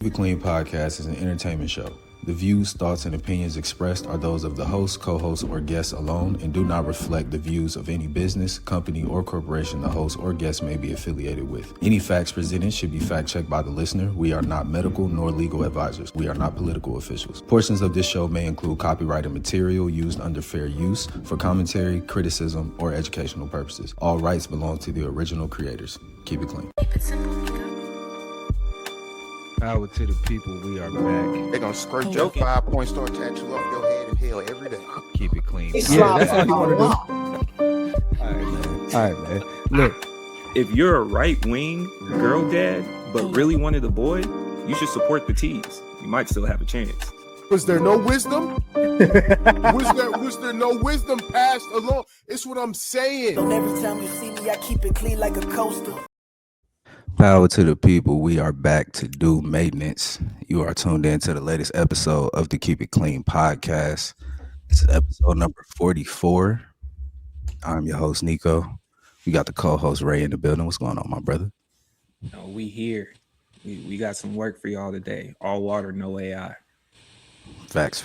The Clean Podcast is an entertainment show. The views, thoughts, and opinions expressed are those of the host, co-host, or guests alone and do not reflect the views of any business, company, or corporation the host or guest may be affiliated with. Any facts presented should be fact-checked by the listener. We are not medical nor legal advisors. We are not political officials. Portions of this show may include copyrighted material used under fair use for commentary, criticism, or educational purposes. All rights belong to the original creators. Keep it clean. Power to the people, we are back. They're gonna skirt your 5-point star tattoo off your head in hell every day. Keep it clean. Yeah, that's all you want to do. All right, man. Look, If you're a right-wing girl dad, but really wanted a boy, you should support the T's. You might still have a chance. Was there no wisdom? was there no wisdom passed along? It's what I'm saying. Don't every time you see me, I keep it clean like a coaster. Power to the people. We are back to do maintenance. You are tuned in to the latest episode of the Keep It Clean podcast. This is episode number 44. I'm your host, Nico. We got the co-host Ray in the building. What's going on, my brother? No, we here. We got some work for y'all today. All water, no AI. Facts.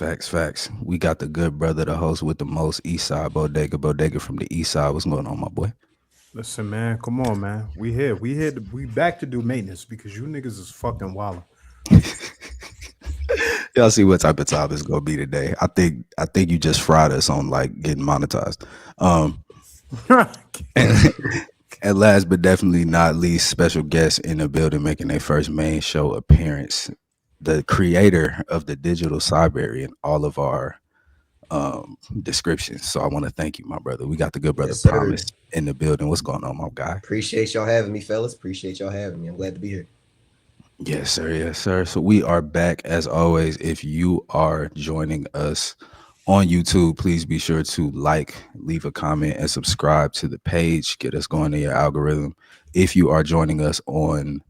We got the good brother, the host with the most, Eastside Bodega from the East Side. What's going on, my boy? Listen, man, come on, man. We here. We back to do maintenance because you niggas is fucking wild. Y'all see what type of time it's gonna be today. I think you just fried us on like getting monetized. And last but definitely not least, special guest in the building making their first main show appearance. The creator of the digital cyber in all of our descriptions. So I want to thank you, my brother. We got the good brother Promise in the building. What's going on, my guy? Appreciate y'all having me, fellas. Appreciate y'all having me. I'm glad to be here. Yes, sir. So we are back as always. If you are joining us on YouTube, please be sure to like, leave a comment, and subscribe to the page. Get us going in your algorithm. If you are joining us on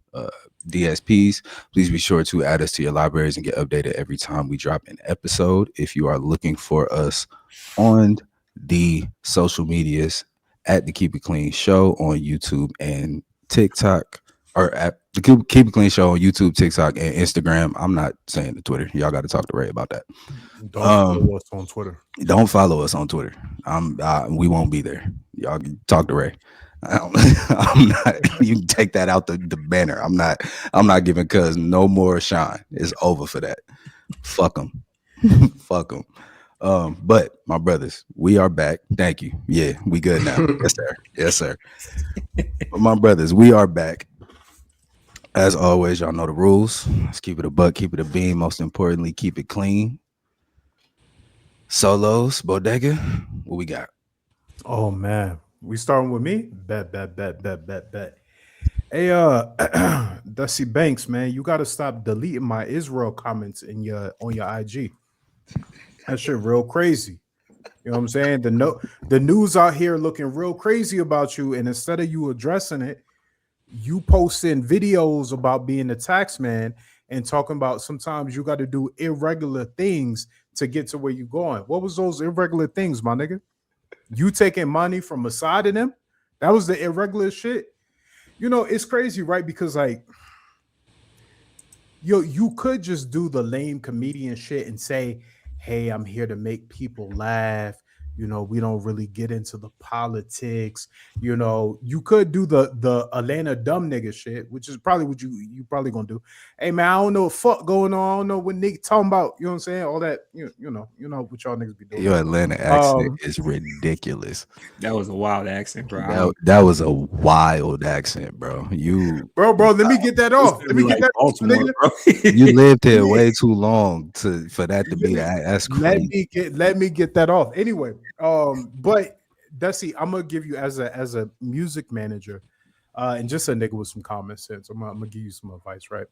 DSPs, please be sure to add us to your libraries and get updated every time we drop an episode. If you are looking for us on the social medias, at the Keep It Clean Show on YouTube and TikTok, or at the Keep It Clean Show on YouTube, TikTok, and Instagram. I'm not saying the Twitter. Y'all got to talk to Ray about that. Don't follow us on Twitter. Don't follow us on Twitter. We won't be there. Y'all can talk to Ray. I'm not. You can take that out the banner. I'm not giving cuz no more shine. It's over for that. Fuck them. Fuck them. But my brothers, we are back. Thank you. Yeah, we good now. Yes, sir. But my brothers, we are back. As always, y'all know the rules. Let's keep it a buck, keep it a beam. Most importantly, keep it clean. Solos, Bodega, what we got? Oh man, we starting with me. Bet. Hey, Dusty Banks, man, you got to stop deleting my Israel comments on your IG. That shit real crazy. You know what I'm saying? The news out here looking real crazy about you, and instead of you addressing it, you posting videos about being a tax man and talking about sometimes you got to do irregular things to get to where you're going. What was those irregular things, my nigga? You taking money from a side of them? That was the irregular shit. You know, it's crazy, right? Because like, you could just do the lame comedian shit and say, hey, I'm here to make people laugh. You know, we don't really get into the politics. You know, you could do the Atlanta dumb nigga shit, which is probably what you probably gonna do. Hey man, I don't know what fuck going on. I don't know what nigga talking about. You know what I'm saying? All that, you know what y'all niggas be doing. Your Atlanta accent is ridiculous. That was a wild accent, bro. That was a wild accent, bro. Bro, let me get that off. Let me get that off, nigga. You lived here way too long for that to be that. That's crazy. Let me get that off. Anyway, but Dusty, I'm gonna give you as a music manager, and just a nigga with some common sense. I'm gonna give you some advice, right?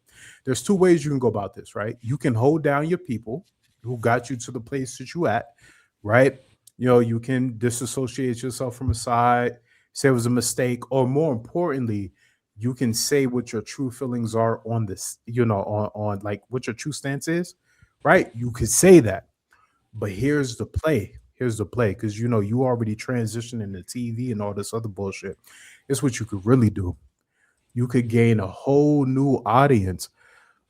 There's two ways you can go about this, right? You can hold down your people who got you to the place that you at, right? You know, you can disassociate yourself from a side, say it was a mistake, or more importantly, you can say what your true feelings are on this, you know, on like what your true stance is, right? You could say that, but here's the play, because you know you already transitioned into TV and all this other bullshit. It's what you could really do. You could gain a whole new audience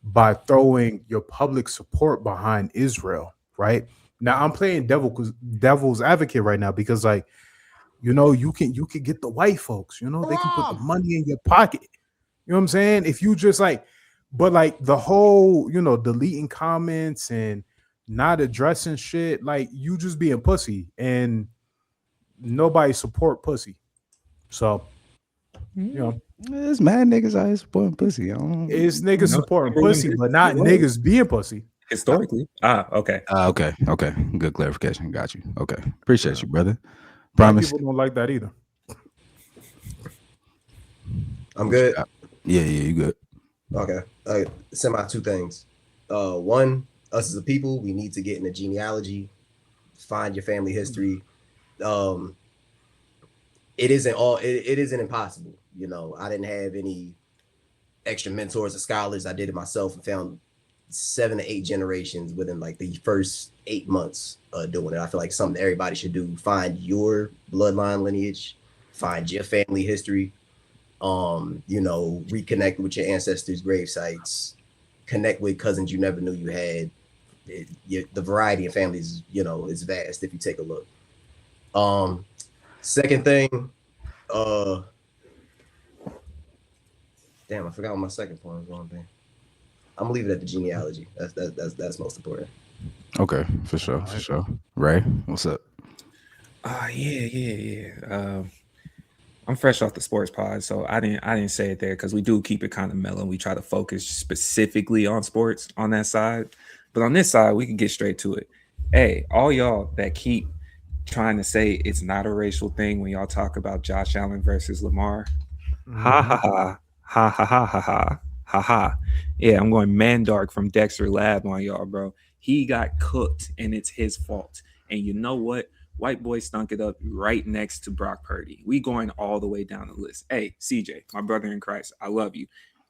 by throwing your public support behind Israel, right? Now I'm playing devil's advocate right now because like you can get the white folks, they can put the money in your pocket. You know what I'm saying? If you just like, but like the whole, deleting comments and not addressing shit, like you just being pussy and nobody support pussy. So, There's mad niggas out here supporting pussy. I don't. it's niggas No, supporting number one pussy, business but not it was. niggas being pussy. Historically. Okay. Okay. Good clarification. Got you. Okay. Appreciate you, brother. Black Promise. people don't like that either. I'm good. Yeah, you good. Okay. Semi two things. One, us as a people, we need to get in the genealogy, find your family history. It isn't impossible. I didn't have any extra mentors or scholars. I did it myself and found 7 to 8 generations within like the first 8 months doing it. I feel like something everybody should do. Find your bloodline lineage, find your family history, reconnect with your ancestors' grave sites, connect with cousins you never knew you had. The variety of families, is vast if you take a look. Second thing, damn, I forgot what my second point was going to be. I'm gonna leave it at the genealogy. That's most important. Okay, for sure. Ray, what's up? Yeah. I'm fresh off the sports pod, so I didn't say it there because we do keep it kind of mellow. We try to focus specifically on sports on that side, but on this side, we can get straight to it. Hey, all y'all that keep trying to say it's not a racial thing when y'all talk about Josh Allen versus Lamar, ha ha ha ha ha ha ha ha ha ha. Yeah, I'm going Mandark from Dexter Lab on y'all, bro. He got cooked, and it's his fault. And you know what? White boy stunk it up right next to Brock Purdy. We going all the way down the list. Hey, CJ, my brother in Christ, I love you.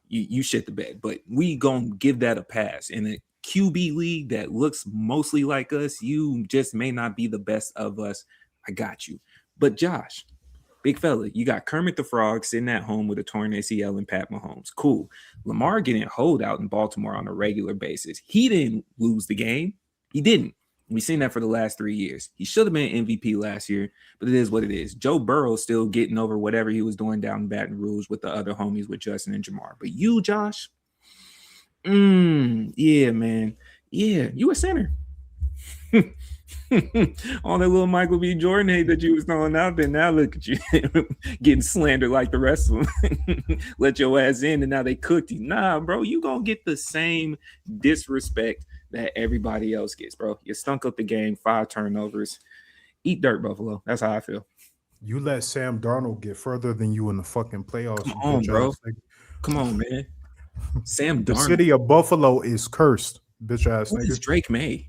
You shit the bed, but we gonna give that a pass. In a QB league that looks mostly like us, you just may not be the best of us. I got you. But Josh, big fella, you got Kermit the Frog sitting at home with a torn ACL and Pat Mahomes. Cool. Lamar getting hold out in Baltimore on a regular basis. He didn't lose the game. He didn't. We've seen that for the last 3 years. He should have been MVP last year, but it is what it is. Joe Burrow still getting over whatever he was doing down in Baton Rouge with the other homies with Justin and Jamar. But you, Josh, yeah, man. Yeah, you a center. All that little Michael B. Jordan hate that you was throwing out there. Now look at you getting slandered like the rest of them. Let your ass in, and now they cooked you. Nah, bro, you gonna get the same disrespect that everybody else gets, bro. You stunk up the game, 5 turnovers. Eat dirt, Buffalo. That's how I feel. You let Sam Darnold get further than you in the fucking playoffs. Come on, bro. Come on, man. Sam Darnold. The city of Buffalo is cursed, bitch ass Who nigga. is Drake May?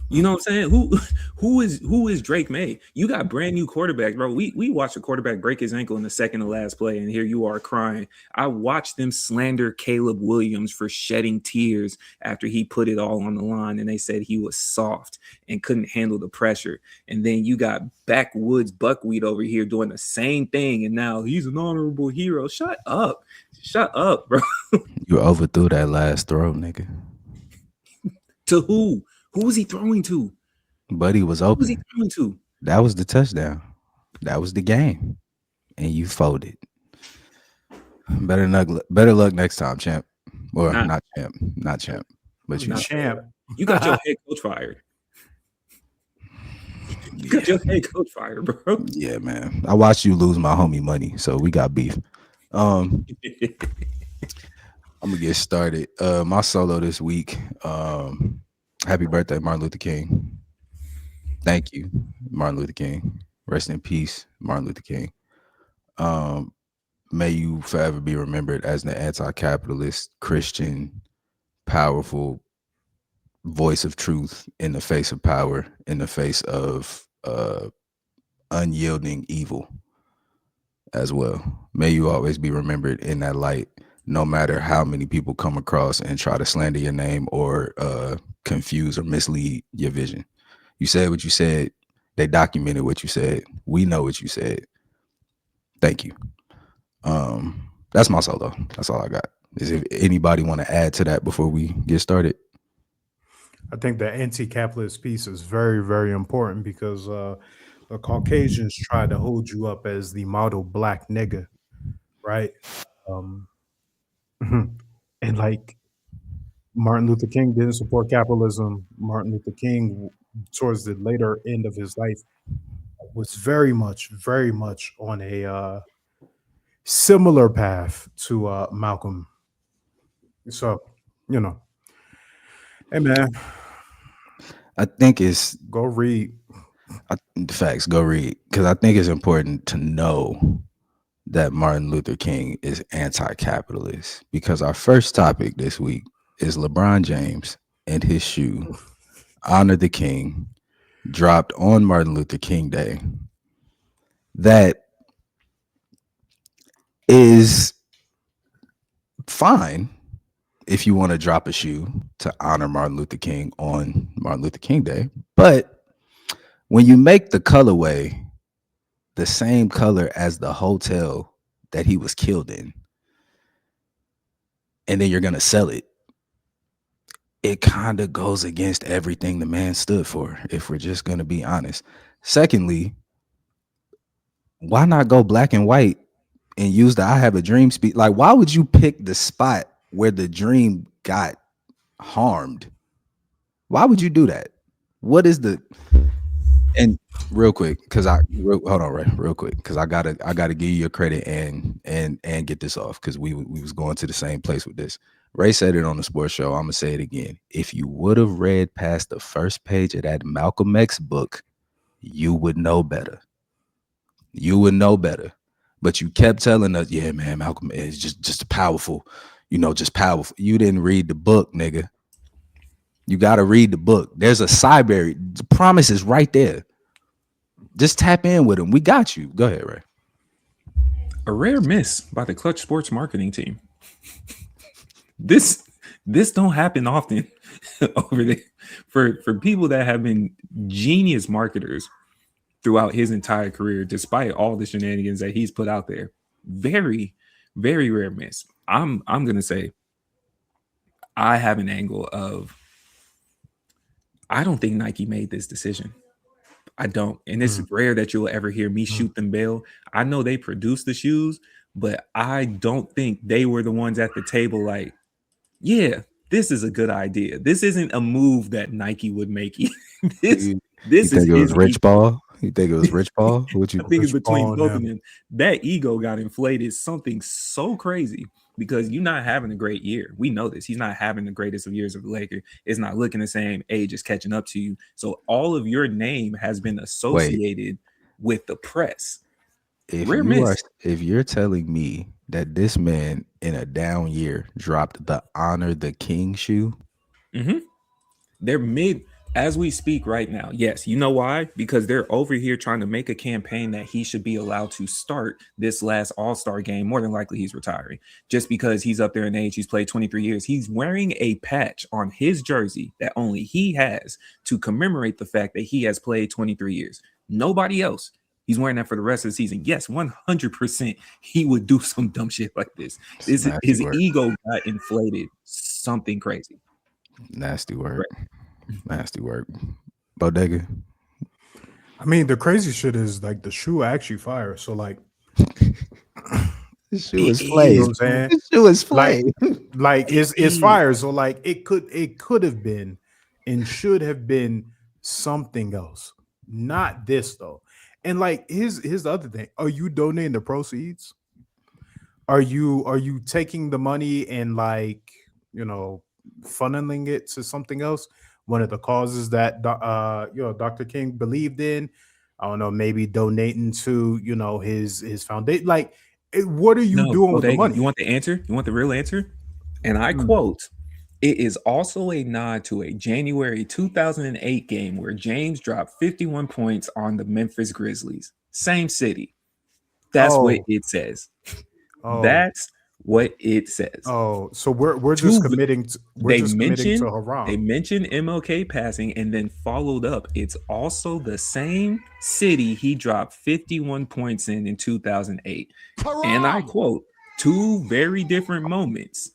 You know what I'm saying? Who is Drake May? You got brand new quarterbacks, bro. We watched a quarterback break his ankle in the second to last play, and here you are crying. I watched them slander Caleb Williams for shedding tears after he put it all on the line, and they said he was soft and couldn't handle the pressure. And then you got backwoods buckwheat over here doing the same thing, and now he's an honorable hero. Shut up, bro. You overthrew that last throw, nigga. To who? Who was he throwing to? Buddy was open. Who was he throwing to? That was the touchdown. That was the game. And you folded. Better luck next time, champ. Or not champ. But you champ. You got your head coach fired. You got your head coach fired, bro. Yeah, man. I watched you lose my homie money, so we got beef. I'm gonna get started. My solo this week. Happy birthday, Martin Luther King. Thank you, Martin Luther King. Rest in peace, Martin Luther King. May you forever be remembered as an anti-capitalist, Christian, powerful voice of truth in the face of power, in the face of unyielding evil as well. May you always be remembered in that light, no matter how many people come across and try to slander your name or confuse or mislead your vision. You said what you said. They documented what you said. We know what you said. Thank you. That's my solo. That's all I got. Is if anybody want to add to that before we get started? I think the anti-capitalist piece is very, very important because the Caucasians try to hold you up as the model black nigga, right? Um, and like Martin Luther King didn't support capitalism. Martin Luther King, towards the later end of his life, was very much on a similar path to Malcolm. So, you know, hey man, I think it's go read. facts. Go read, because I think it's important to know that Martin Luther King is anti-capitalist. Because our first topic this week is LeBron James and his shoe, Honor the King, dropped on Martin Luther King Day. That is fine if you want to drop a shoe to honor Martin Luther King on Martin Luther King Day. But when you make the colorway the same color as the hotel that he was killed in, and then you're going to sell it, it kind of goes against everything the man stood for, if we're just going to be honest. Secondly, why not go black and white and use the I have a dream speech? Like, why would you pick the spot where the dream got harmed? Why would you do that? What is the, and real quick, because hold on, Ray, real quick, because I gotta give you your credit and get this off, because we was going to the same place with this. Ray said it on the sports show. I'm gonna say it again. If you would have read past the first page of that Malcolm X book, you would know better. You would know better. But you kept telling us, yeah, man, Malcolm is just powerful, just powerful. You didn't read the book, nigga. You got to read the book. There's a cyber. The promise is right there. Just tap in with him. We got you. Go ahead, Ray. A rare miss by the Clutch Sports marketing team. This don't happen often over there for people that have been genius marketers throughout his entire career, despite all the shenanigans that he's put out there. Very, very rare miss. I'm gonna say I have an angle of I don't think Nike made this decision. I don't. And it's rare that you'll ever hear me shoot them bail. I know they produced the shoes, but I don't think they were the ones at the table like, yeah, this is a good idea. This isn't a move that Nike would make. this you is think it was Rich Paul? You think it was Rich Paul? What you I think it's between Paul, both of them. That ego got inflated, something so crazy because you're not having a great year. We know this. He's not having the greatest of years of the Lakers. It's not looking the same. Age is catching up to you. So all of your name has been associated with the press. If you're telling me that this man in a down year dropped the Honor the King shoe, they're mid as we speak right now. Yes, you know why? Because they're over here trying to make a campaign that he should be allowed to start this last All-Star game. More than likely he's retiring just because he's up there in age. He's played 23 years. He's wearing a patch on his jersey that only he has to commemorate the fact that he has played 23 years. Nobody else. He's wearing that for the rest of the season. Yes, 100% he would do some dumb shit like this. His ego got inflated. Something crazy. Nasty work. Right. Nasty work. Bodega. I mean, the crazy shit is like the shoe actually fire. So like the shoe is flame. You know what I'm saying? The shoe is flame. Like it's fire. So like it could have been and should have been something else. Not this though. And like here's the other thing. Are you donating the proceeds? Are you taking the money and like, funneling it to something else? One of the causes that Dr. King believed in. I don't know, maybe donating to his foundation. Like, what are you doing with the money? You want the answer? You want the real answer? And I quote: "It is also a nod to a January 2008 game where James dropped 51 points on the Memphis Grizzlies, same city." That's what it says. That's what it says. Oh, so we're just committing to Haram. They mentioned MLK passing and then followed up. It's also the same city he dropped 51 points in 2008. Haram. And I quote, two very different moments.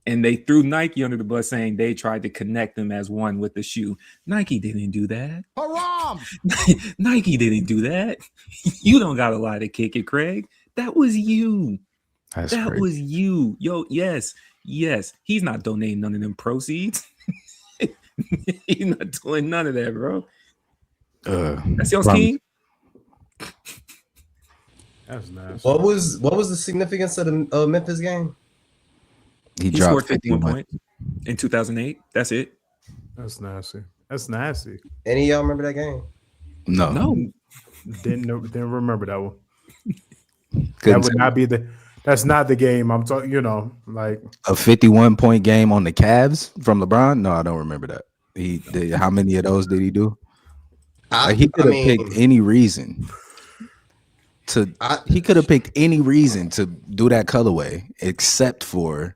and they threw Nike under the bus, saying they tried to connect them as one with the shoe. Nike didn't do that. Haram! Nike didn't do that. You don't got to lie to kick it, Craig. That was you. That's That crazy. was you. Yo, yes. He's not donating none of them proceeds. He's not doing none of that, bro. That's your team. That's nasty. What was the significance of the Memphis game? He dropped scored 51 51. points in 2008. That's it. That's nasty. That's nasty. Any of y'all remember that game? No. Didn't remember that one. That Couldn't would tell not be the. That's not the game I'm talking. You know, like a 51-point game on the Cavs from LeBron. No, I don't remember that. He did. How many of those did he do? Like, he could have picked any reason to. He could have picked any reason to do that colorway except for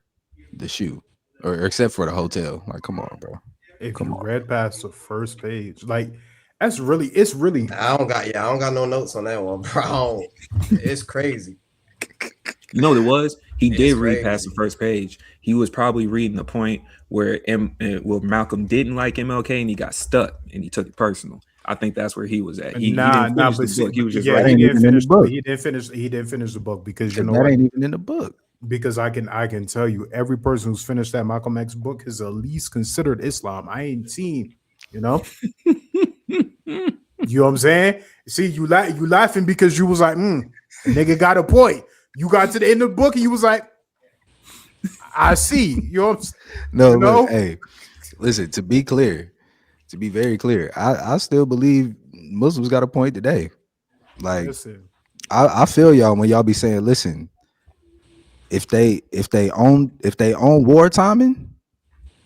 the shoe, or except for the hotel. Like, come on, bro. if you read past the first page, like it's really. I don't got no notes on that one, bro. It's crazy. You know what it was? He did read crazy. past the first page. He was probably reading the point where Malcolm didn't like MLK and he got stuck and he took it personal. I think that's where he was at. He didn't finish the book. He was just yeah, writing. he didn't finish. book. He didn't finish the book because you know That what? ain't even in the book. Because I can tell you, every person who's finished that Malcolm X book has at least considered Islam. I ain't seen, you know. You know what I'm saying? See, you laughing because you was like, nigga got a point. You got to the end of the book and you was like, I see. You know what I'm saying? No, You know? look, hey, listen, to be very clear, I still believe Muslims got a point today. Like, Listen, I feel y'all when y'all be saying, listen, if they own war timing,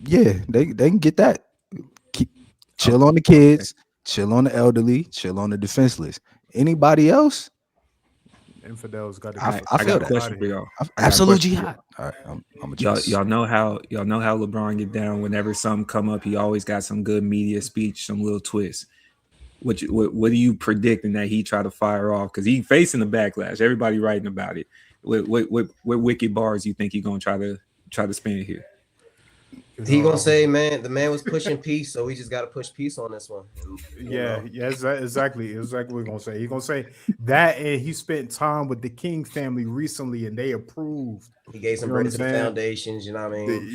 yeah, they can get that. Chill on the kids, chill on the elderly, chill on the defenseless. Anybody else? infidels got to. I I feel got a that. question for y'all. Absolute jihad. All right, I'm a Y'all know how LeBron get down. Whenever something come up, he always got some good media speech, some little twist. What are you predicting that he try to fire off? Because he facing the backlash. Everybody writing about it. What wicked bars you think he gonna try to spin here? He gonna say, man, the man was pushing peace, so we just gotta push peace on this one. And, Exactly what we're gonna say. He's gonna say that, and he spent time with the King family recently, and they approved. he gave some You know bread what to the I'm saying? foundations. You know what I mean?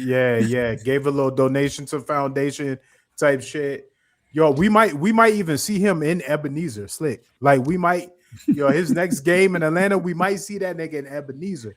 Yeah, gave a little donation to foundation type shit. Yo, we might even see him in Ebenezer Slick. Like we might, his next game in Atlanta, we might see that nigga in Ebenezer.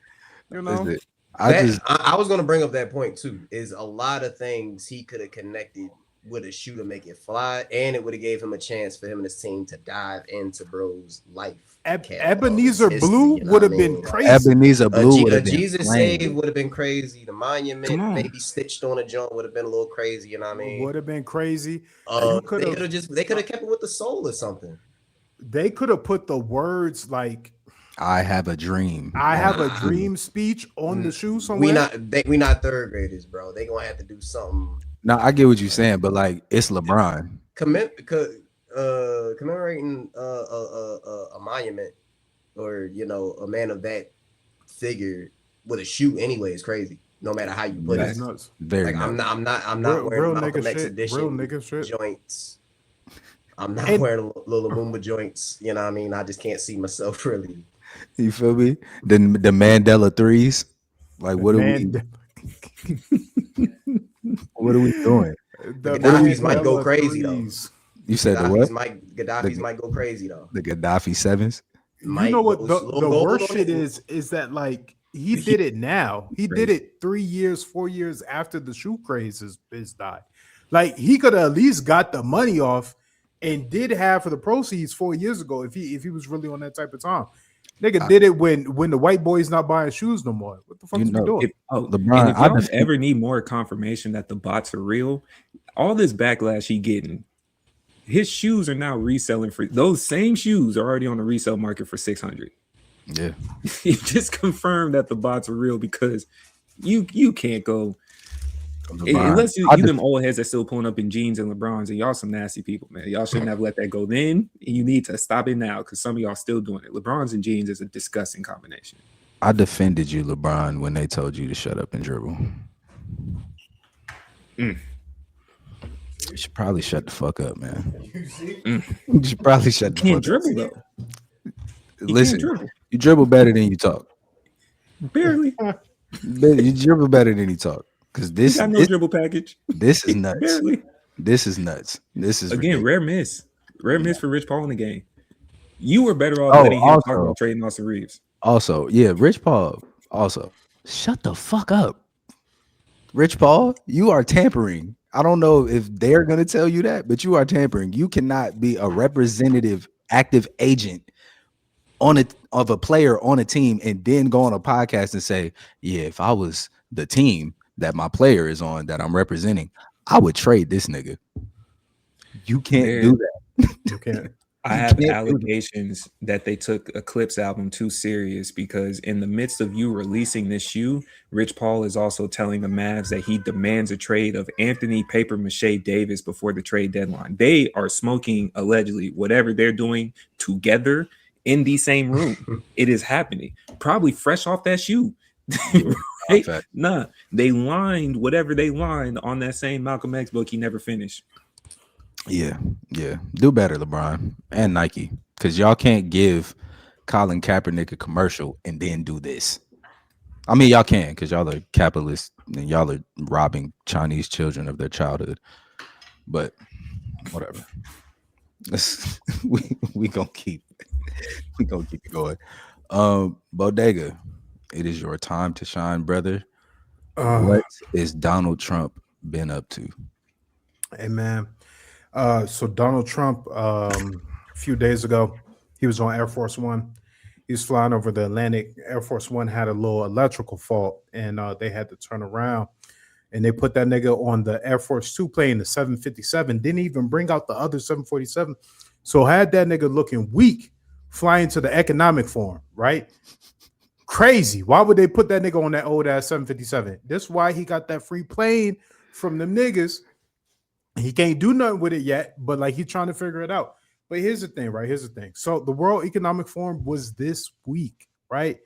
You know, I was gonna bring up that point too. Is a lot of things he could have connected with a shoe to make it fly, and it would have gave him a chance for him and his team to dive into bro's life. Ebenezer history, Blue you know would what have I been mean? crazy. Ebenezer Blue would A have been Jesus lame. save would have been crazy. The monument Come on. maybe stitched on a joint would have been a little crazy. You know what I mean? Would have been crazy. They could have kept it with the soul or something. They could have put the words like I have a dream. "I have a dream" speech on the shoe somewhere. We not third graders, bro. They gonna have to do something. No, I get what you're saying, but like it's LeBron. Commemorating a monument or a man of that figure with a shoe anyway is crazy. No matter how you put That's it. nuts. Very Like nice. I'm not wearing Real Malcolm nigga X shit. edition Real nigga shit. joints. I'm not And- wearing little Lumumba joints. You know what I mean? I just can't see myself really. You feel me? The Mandela threes. Like what are we? What are we doing? The Gaddafis might Mandela go crazy though. threes. You said the what? Gaddafi's might go crazy though. The Gaddafi sevens. You know what the Little worst gold on shit it. is that like he did it now. He did it 3 years, 4 years after the shoe craze is died. Like he could have at least got the money off and did half of the proceeds 4 years ago if he was really on that type of time. Nigga did it when the white boy's not buying shoes no more. What the fuck is he doing? LeBron, And if y'all ever need more confirmation that the bots are real, all this backlash he getting, his shoes are now reselling for those same shoes are already on the resale market for 600. Yeah. He just confirmed that the bots are real because you can't go unless you them old heads that still pulling up in jeans and LeBrons, and y'all some nasty people, man. Y'all shouldn't have let that go then, and you need to stop it now because some of y'all still doing it. LeBrons and jeans is a disgusting combination. I defended you, LeBron, when they told you to shut up and dribble. You should probably shut the fuck up, man. You see? You should probably shut the Can't fuck up. dribble though. He Listen, can't dribble. you dribble better than you talk. Barely. You dribble better than you talk. Because He this, got no this, dribble package. this is nuts. Barely. This is nuts. This is Again, ridiculous. rare miss. Rare miss for Rich Paul in the game. You were better off Oh, letting him talk also- about trading Austin Reeves. Also, yeah, Rich Paul. Also, shut the fuck up. Rich Paul, you are tampering. I don't know if they're gonna tell you that, but you are tampering. You cannot be a representative, active agent of a player on a team and then go on a podcast and say, "Yeah, if I was the team that my player is on that I'm representing, I would trade this nigga." You can't There- do that. You can't. I You have can't do that. allegations that they took Eclipse album too serious because in the midst of you releasing this shoe, Rich Paul is also telling the Mavs that he demands a trade of Anthony Paper Mache Davis before the trade deadline. They are smoking allegedly whatever they're doing together in the same room. It is happening. Probably fresh off that shoe. Right? Fact. Nah, they lined whatever they lined on that same Malcolm X book he never finished. Yeah, yeah. Do better, LeBron and Nike, because y'all can't give Colin Kaepernick a commercial and then do this. I mean, y'all can, because y'all are capitalists and y'all are robbing Chinese children of their childhood. But whatever. We gonna keep it going. Bodega, it is your time to shine, brother. What is Donald Trump been up to? Hey man. So Donald Trump, a few days ago, he was on Air Force One. He was flying over the Atlantic. Air Force One had a little electrical fault, and they had to turn around. And they put that nigga on the Air Force Two plane, the 757. Didn't even bring out the other 747. So had that nigga looking weak, flying to the economic forum, right? Crazy. Why would they put that nigga on that old ass 757? That's why he got that free plane from them niggas. He can't do nothing with it yet, but like he's trying to figure it out. But here's the thing, right? Here's the thing. So the World Economic Forum was this week, right?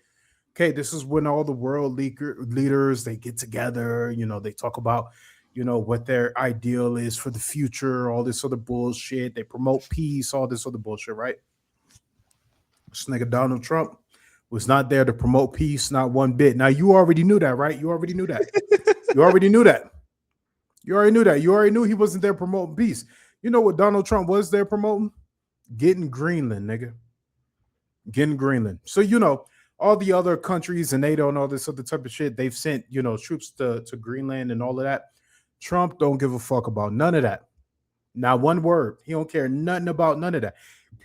Okay, this is when all the world leaders they get together. You know, they talk about, you know, what their ideal is for the future, all this other bullshit. They promote peace, all this other bullshit, right? This nigga Donald Trump was not there to promote peace, not one bit. Now you already knew that, right? You already knew that. You already knew that. You already knew that. You already knew he wasn't there promoting peace. You know what Donald Trump was there promoting? Getting Greenland, nigga. Getting Greenland. So, you know, all the other countries and NATO and all this other type of shit, they've sent, you know, troops to Greenland and all of that. Trump don't give a fuck about none of that. Not one word. He don't care nothing about none of that.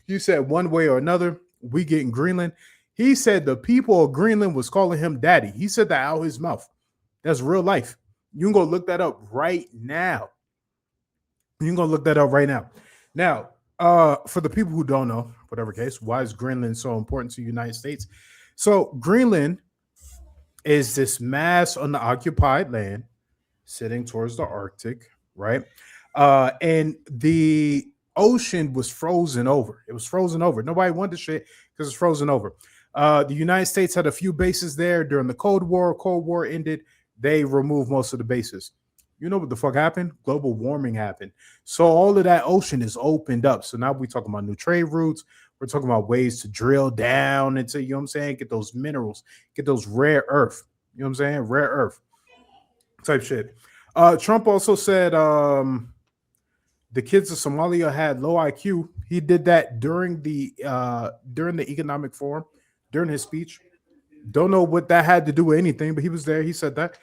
You said one way or another, we getting Greenland. He said the people of Greenland was calling him daddy. He said that out his mouth. That's real life. You can go look that up right now. You can go look that up right now. Now, for the people who don't know, whatever case, why is Greenland so important to the United States? So Greenland is this mass unoccupied land sitting towards the Arctic, right? And the ocean was frozen over. It was frozen over. Nobody wanted the shit because it's frozen over. The United States had a few bases there during the Cold War. Cold War ended. They removed most of the bases. You know what the fuck happened? Global warming happened. So all of that ocean is opened up. So now we're talking about new trade routes. We're talking about ways to drill down into, you know what I'm saying? Get those minerals, get those rare earth. You know what I'm saying? Rare earth type shit. Trump also said the kids of Somalia had low IQ. He did that during the economic forum, during his speech. Don't know what that had to do with anything, but he was there. He said that.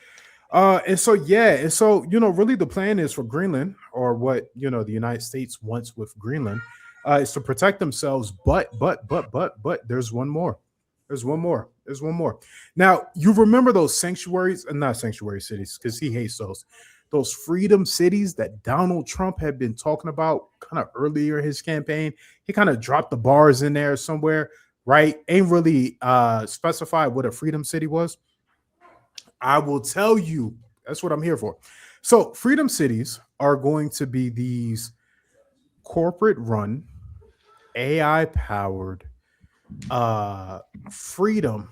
And so, you know, really the plan is for Greenland, or what, you know, the United States wants with Greenland, is to protect themselves. But there's one more. There's one more. Now, you remember those sanctuaries, not sanctuary cities, because he hates those freedom cities that Donald Trump had been talking about kind of earlier in his campaign. He kind of dropped the bars in there somewhere, right? Ain't really specified what a freedom city was. I will tell you, that's what I'm here for. So freedom cities are going to be these corporate run, AI powered freedom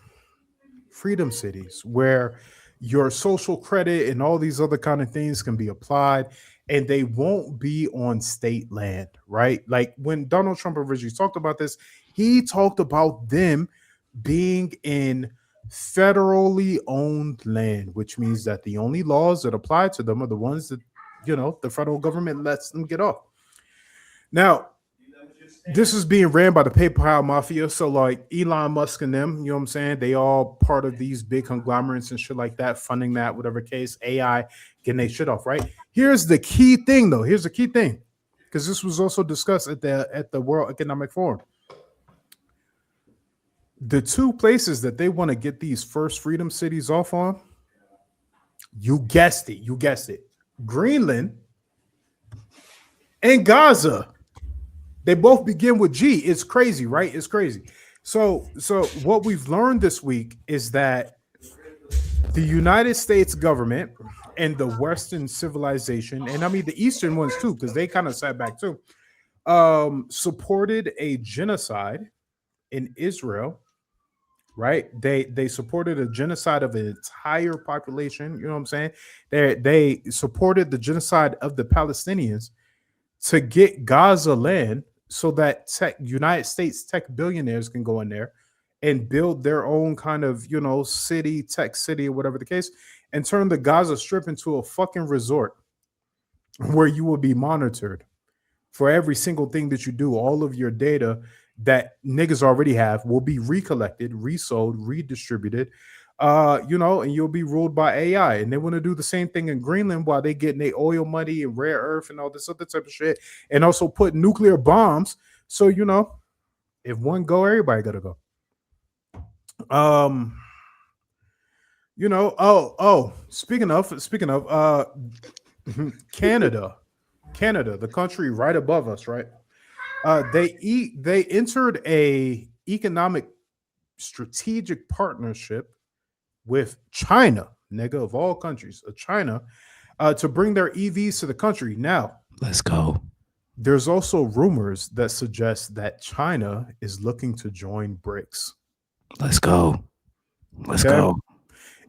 cities where your social credit and all these other kind of things can be applied, and they won't be on state land, right? Like when Donald Trump originally talked about this, he talked about them being in federally owned land, which means that the only laws that apply to them are the ones that, the federal government lets them get off. Now, this is being ran by the PayPal mafia. So, like Elon Musk and them, you know what I'm saying? They all part of these big conglomerates and shit like that, funding that, whatever case, AI, getting their shit off, right? Here's the key thing, though. Here's the key thing, because this was also discussed at the World Economic Forum. The two places that they want to get these first freedom cities off on, you guessed it, Greenland and Gaza. They both begin with G. It's crazy, right? It's crazy. So what we've learned this week is that the United States government and the Western civilization, and I mean the Eastern ones too, because they kind of sat back too, supported a genocide in Israel, right? They supported a genocide of an entire population. You know what I'm saying? They supported the genocide of the Palestinians to get Gaza land so that United States tech billionaires can go in there and build their own kind of, city, tech city, or whatever the case, and turn the Gaza Strip into a fucking resort where you will be monitored for every single thing that you do. All of your data that niggas already have will be recollected, resold, redistributed, and you'll be ruled by AI. And they want to do the same thing in Greenland while they getting their oil money and rare earth and all this other type of shit, and also put nuclear bombs. So, if one go, everybody gotta go. Speaking of, Canada, the country right above us, right? They entered a economic strategic partnership with China, nigga, of all countries, China, to bring their EVs to the country. Now, Let's go. there's also rumors that suggest that China is looking to join BRICS. Let's go. Let's Okay. go.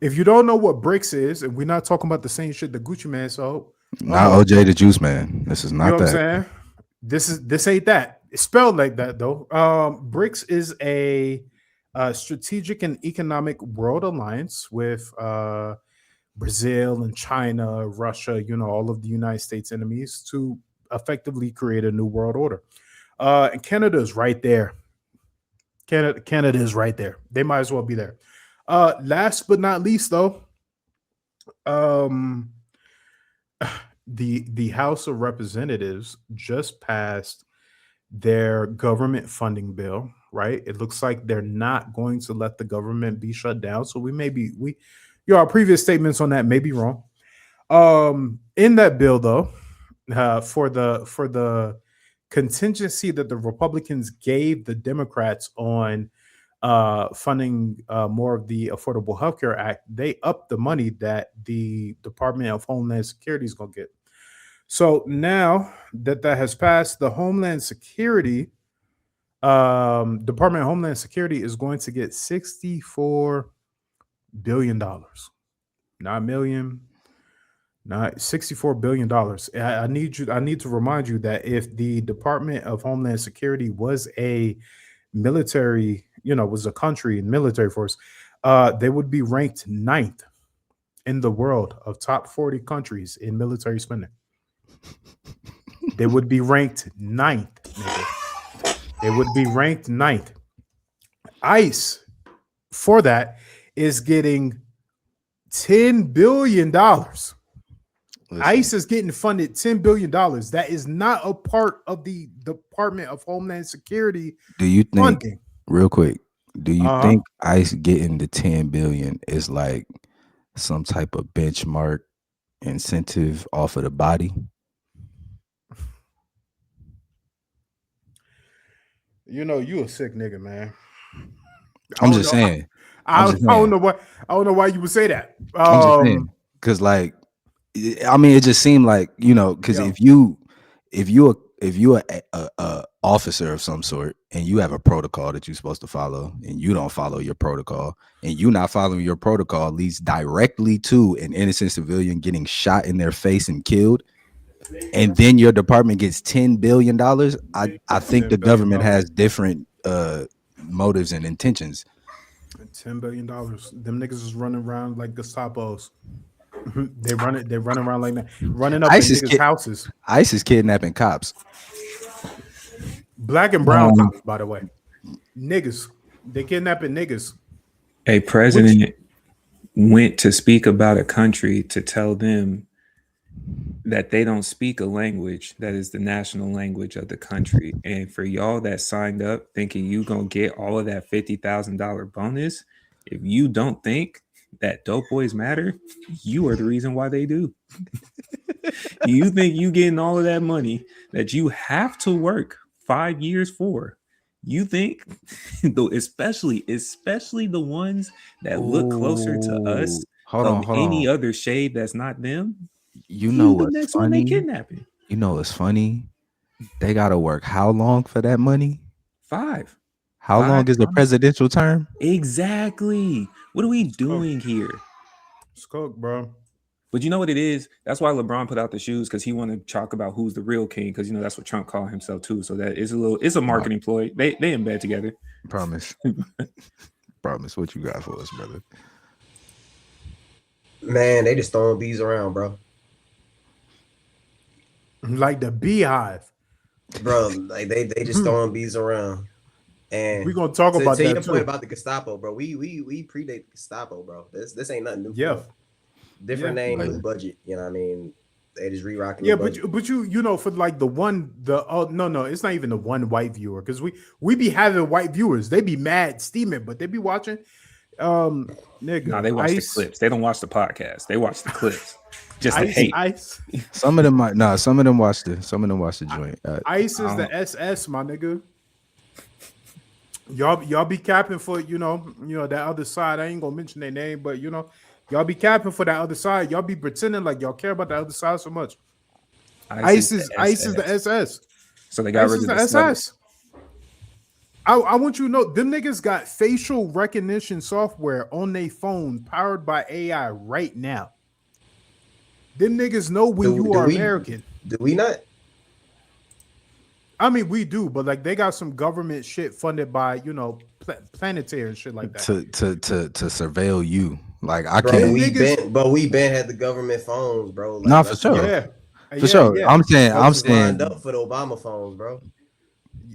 If you don't know what BRICS is, and we're not talking about the same shit that Gucci Man sold, Not OJ the Juice Man. This is you not know what I'm that. saying? This ain't that. It's spelled like that though. BRICS is a strategic and economic world alliance with Brazil and China, Russia, all of the United States enemies to effectively create a new world order. And Canada is right there. Canada is right there. They might as well be there. Last but not least, though, the House of Representatives just passed their government funding bill, right? It looks like they're not going to let the government be shut down. So our previous statements on that may be wrong. In that bill, though, for the contingency that the Republicans gave the Democrats on funding more of the Affordable Health Care Act, they upped the money that the Department of Homeland Security is going to get. So now that has passed, the Homeland Security, Department of Homeland Security is going to get $64 billion, not million, not $64 billion. I need to remind you that if the Department of Homeland Security was a military, was a country in military force, they would be ranked 9th in the world of top 40 countries in military spending. They would be ranked 9th. Nigga. They would be ranked 9th. ICE for that is getting $10 billion. Listen. ICE is getting funded $10 billion. That is not a part of the Department of Homeland Security. Do you think, funding. real quick, do you think ICE getting the 10 billion is like some type of benchmark incentive off of the body? You a sick nigga, man. I'm just saying. I don't know why you would say that. I'm just saying, because like, I mean, it just seemed like, because if you a officer of some sort and you have a protocol that you're supposed to follow and you don't follow your protocol and you not following your protocol leads directly to an innocent civilian getting shot in their face and killed, and then your department gets $10 billion, I think the $10 billion. government has different motives and intentions. $10 billion. Them niggas is running around like Gestapos. They run around like that, running up in niggas' houses. ICE is kidnapping cops. Black and brown cops, by the way. Niggas. They kidnapping niggas. A president went to speak about a country to tell them that they don't speak a language that is the national language of the country. And for y'all that signed up thinking you gonna get all of that $50,000 bonus, if you don't think that dope boys matter, you are the reason why they do. You think you getting all of that money that you have to work 5 years for? You think, though, especially the ones that look closer to us Hold any on. other shade that's not them? You know the what's next one they funny? kidnapping. You know what's funny? They gotta work how long for that money? 5. How long is the presidential term? Exactly. What are we doing here? It's coke, bro. But you know what it is? That's why LeBron put out the shoes, because he wanted to talk about who's the real king, because that's what Trump called himself too. So that is it's a marketing ploy. They in bed together. Promise. Promise. What you got for us, brother? Man, they just throwing bees around, bro. Like the beehive. Bro, like they just throwing bees around. And we're gonna talk about to that your too. point about the Gestapo, bro. We predate the Gestapo, bro. This ain't nothing new. Yeah. Different name, Like, new budget. You know what I mean? They just re-rocking. Yeah, the but you for like no, it's not even the one white viewer, because we be having white viewers. They be mad steaming, but they be watching. Nigga, No, they watch the clips. They don't watch the podcast. They watch the clips. Just to hate. Ice. some of them watch the joint. Ice is the SS, my nigga. Y'all be capping for that other side. I ain't gonna mention their name, but y'all be capping for that other side. Y'all be pretending like y'all care about the other side so much. Ice is the SS. So they got rid of the SS. I want you to know them niggas got facial recognition software on their phone powered by AI right now. Them niggas know when you are American. Do we not? I mean, we do, but like they got some government shit funded by planetary and shit like that to surveil you. Like I Bro, can't. we been had the government phones, bro. Like, Nah, for sure. Yeah, For sure. Yeah. I'm saying lined up for the Obama phones, bro.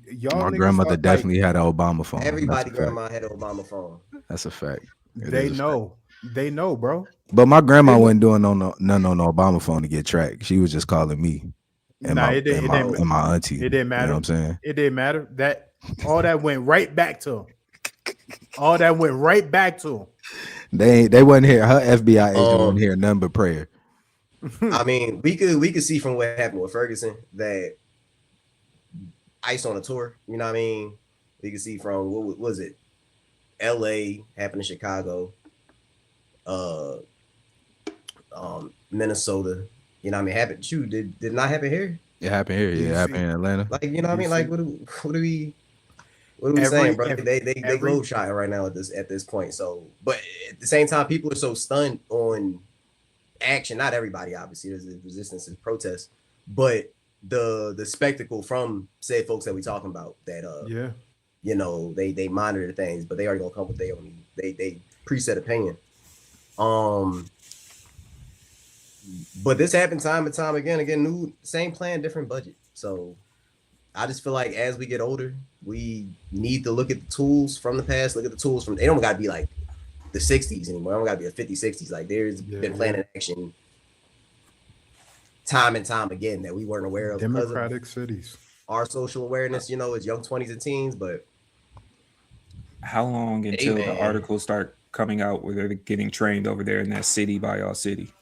Y'all my grandmother definitely had an Obama phone. Everybody grandma had an Obama phone. That's a fact. They know, bro. But my grandma wasn't doing nothing on the Obama phone to get tracked. She was just calling me and my auntie. It didn't matter. You know what I'm saying? It didn't matter. That all that went right back to him. All that went right back to him. They wasn't here. Her FBI agent wasn't here. Nothing but prayer. I mean, we could see from what happened with Ferguson that ICE on a tour. You know what I mean? We could see from what was it? LA happened in Chicago, Minnesota. You know what I mean? Happened. Did not happen here. It happened here. Yeah, it happened in Atlanta. Like, you know what I mean? Like, what are we saying, bro? They globe shotting right now at this point. So, but at the same time, people are so stunned on action. Not everybody, obviously. There's resistance and protest, but the spectacle from said folks that we talking about that they monitor things, but they already gonna come with their own they preset opinion. But this happened time and time again, new same plan, different budget. So I just feel like as we get older, we need to look at the tools from the past, look at the tools from, they don't gotta be like the 60s anymore. They don't gotta be the 50s, 60s. Like there's been plan in action time and time again that we weren't aware of. Democratic cities. Our social awareness, is young 20s and teens, but how long until the articles start coming out where they're getting trained over there in that city by y'all city?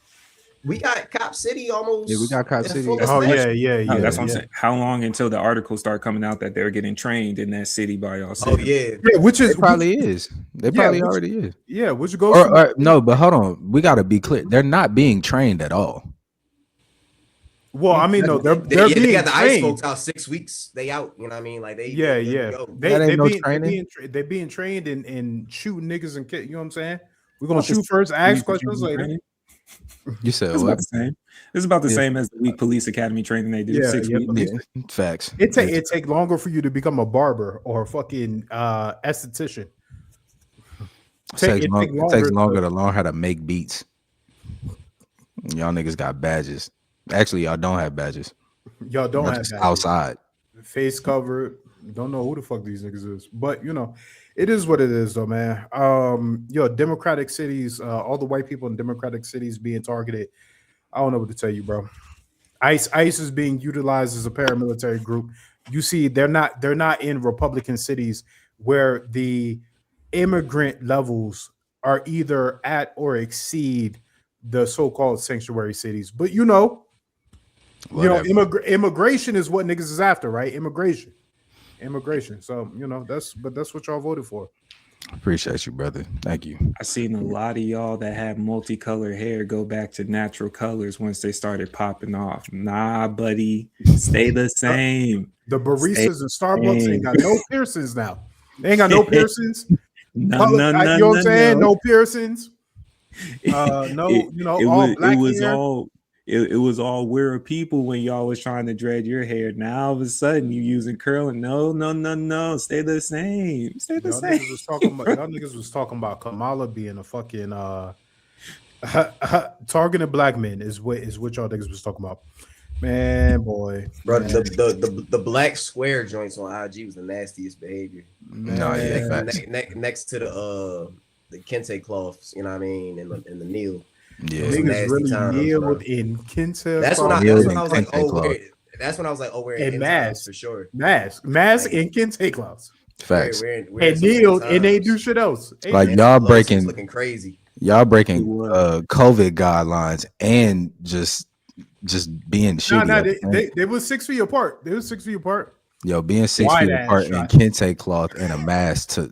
We got Cop City almost. Yeah, we got Cop City. Oh, yeah. That's what I'm saying. How long until the articles start coming out that they're getting trained in that city by y'all city? Oh, yeah. Yeah, which is probably is. They probably already is. Yeah, which goes no, but hold on. We got to be clear. They're not being trained at all. Well, I mean, no, they're They being got the ice trained. folks out 6 weeks. They out. You know what I mean? Like they Yeah, good to yeah. go. That ain't no training. They being trained in shooting niggas and you know what I'm saying? We're About gonna the shoot first, same ask week questions training. later. You said It's about what? the same. It's about the Yeah. same as the week police academy training they do. Yeah, 6 yeah, weeks. Yeah, facts. It take longer for you to become a barber or a fucking esthetician. It takes longer longer to learn how to make beats. Y'all niggas got badges. Actually, y'all don't have badges. Y'all don't Y'all have just that. outside. Face covered. Don't know who the fuck these niggas is, but you know, it is what it is, though, man. Democratic cities, all the white people in democratic cities being targeted. I don't know what to tell you, bro. ICE is being utilized as a paramilitary group. You see, they're not in Republican cities where the immigrant levels are either at or exceed the so-called sanctuary cities. But Whatever. immigration is what niggas is after, right? Immigration. So that's what y'all voted for. Appreciate you, brother. Thank you. I seen a lot of y'all that have multicolored hair go back to natural colors once they started popping off. Nah, buddy, stay the same. The baristas in Starbucks ain't got no piercings now. They ain't got no piercings. No, You know what I'm saying? No piercings. All black hair. It was all weird people when y'all was trying to dread your hair. Now all of a sudden you using curling. No. Stay the same. Stay the same. Y'all niggas was talking about Kamala being a fucking targeting black men is what y'all niggas was talking about. Man, boy. Bro, the black square joints on IG was the nastiest behavior. No, yeah, facts. Next to the kente cloths, you know what I mean, and the kneel. Yeah, Niggas nasty really times, kneeled bro. in kente. That's when I was like, oh, that's when I was like, oh, we're in mask for sure. Mask and kente cloths. facts. We're And kneeled and they do shit else. Like And y'all the breaking, is looking crazy. y'all breaking COVID guidelines and just being shitty. They was 6 feet apart. Yo, being 6 feet apart in kente cloth and a mask all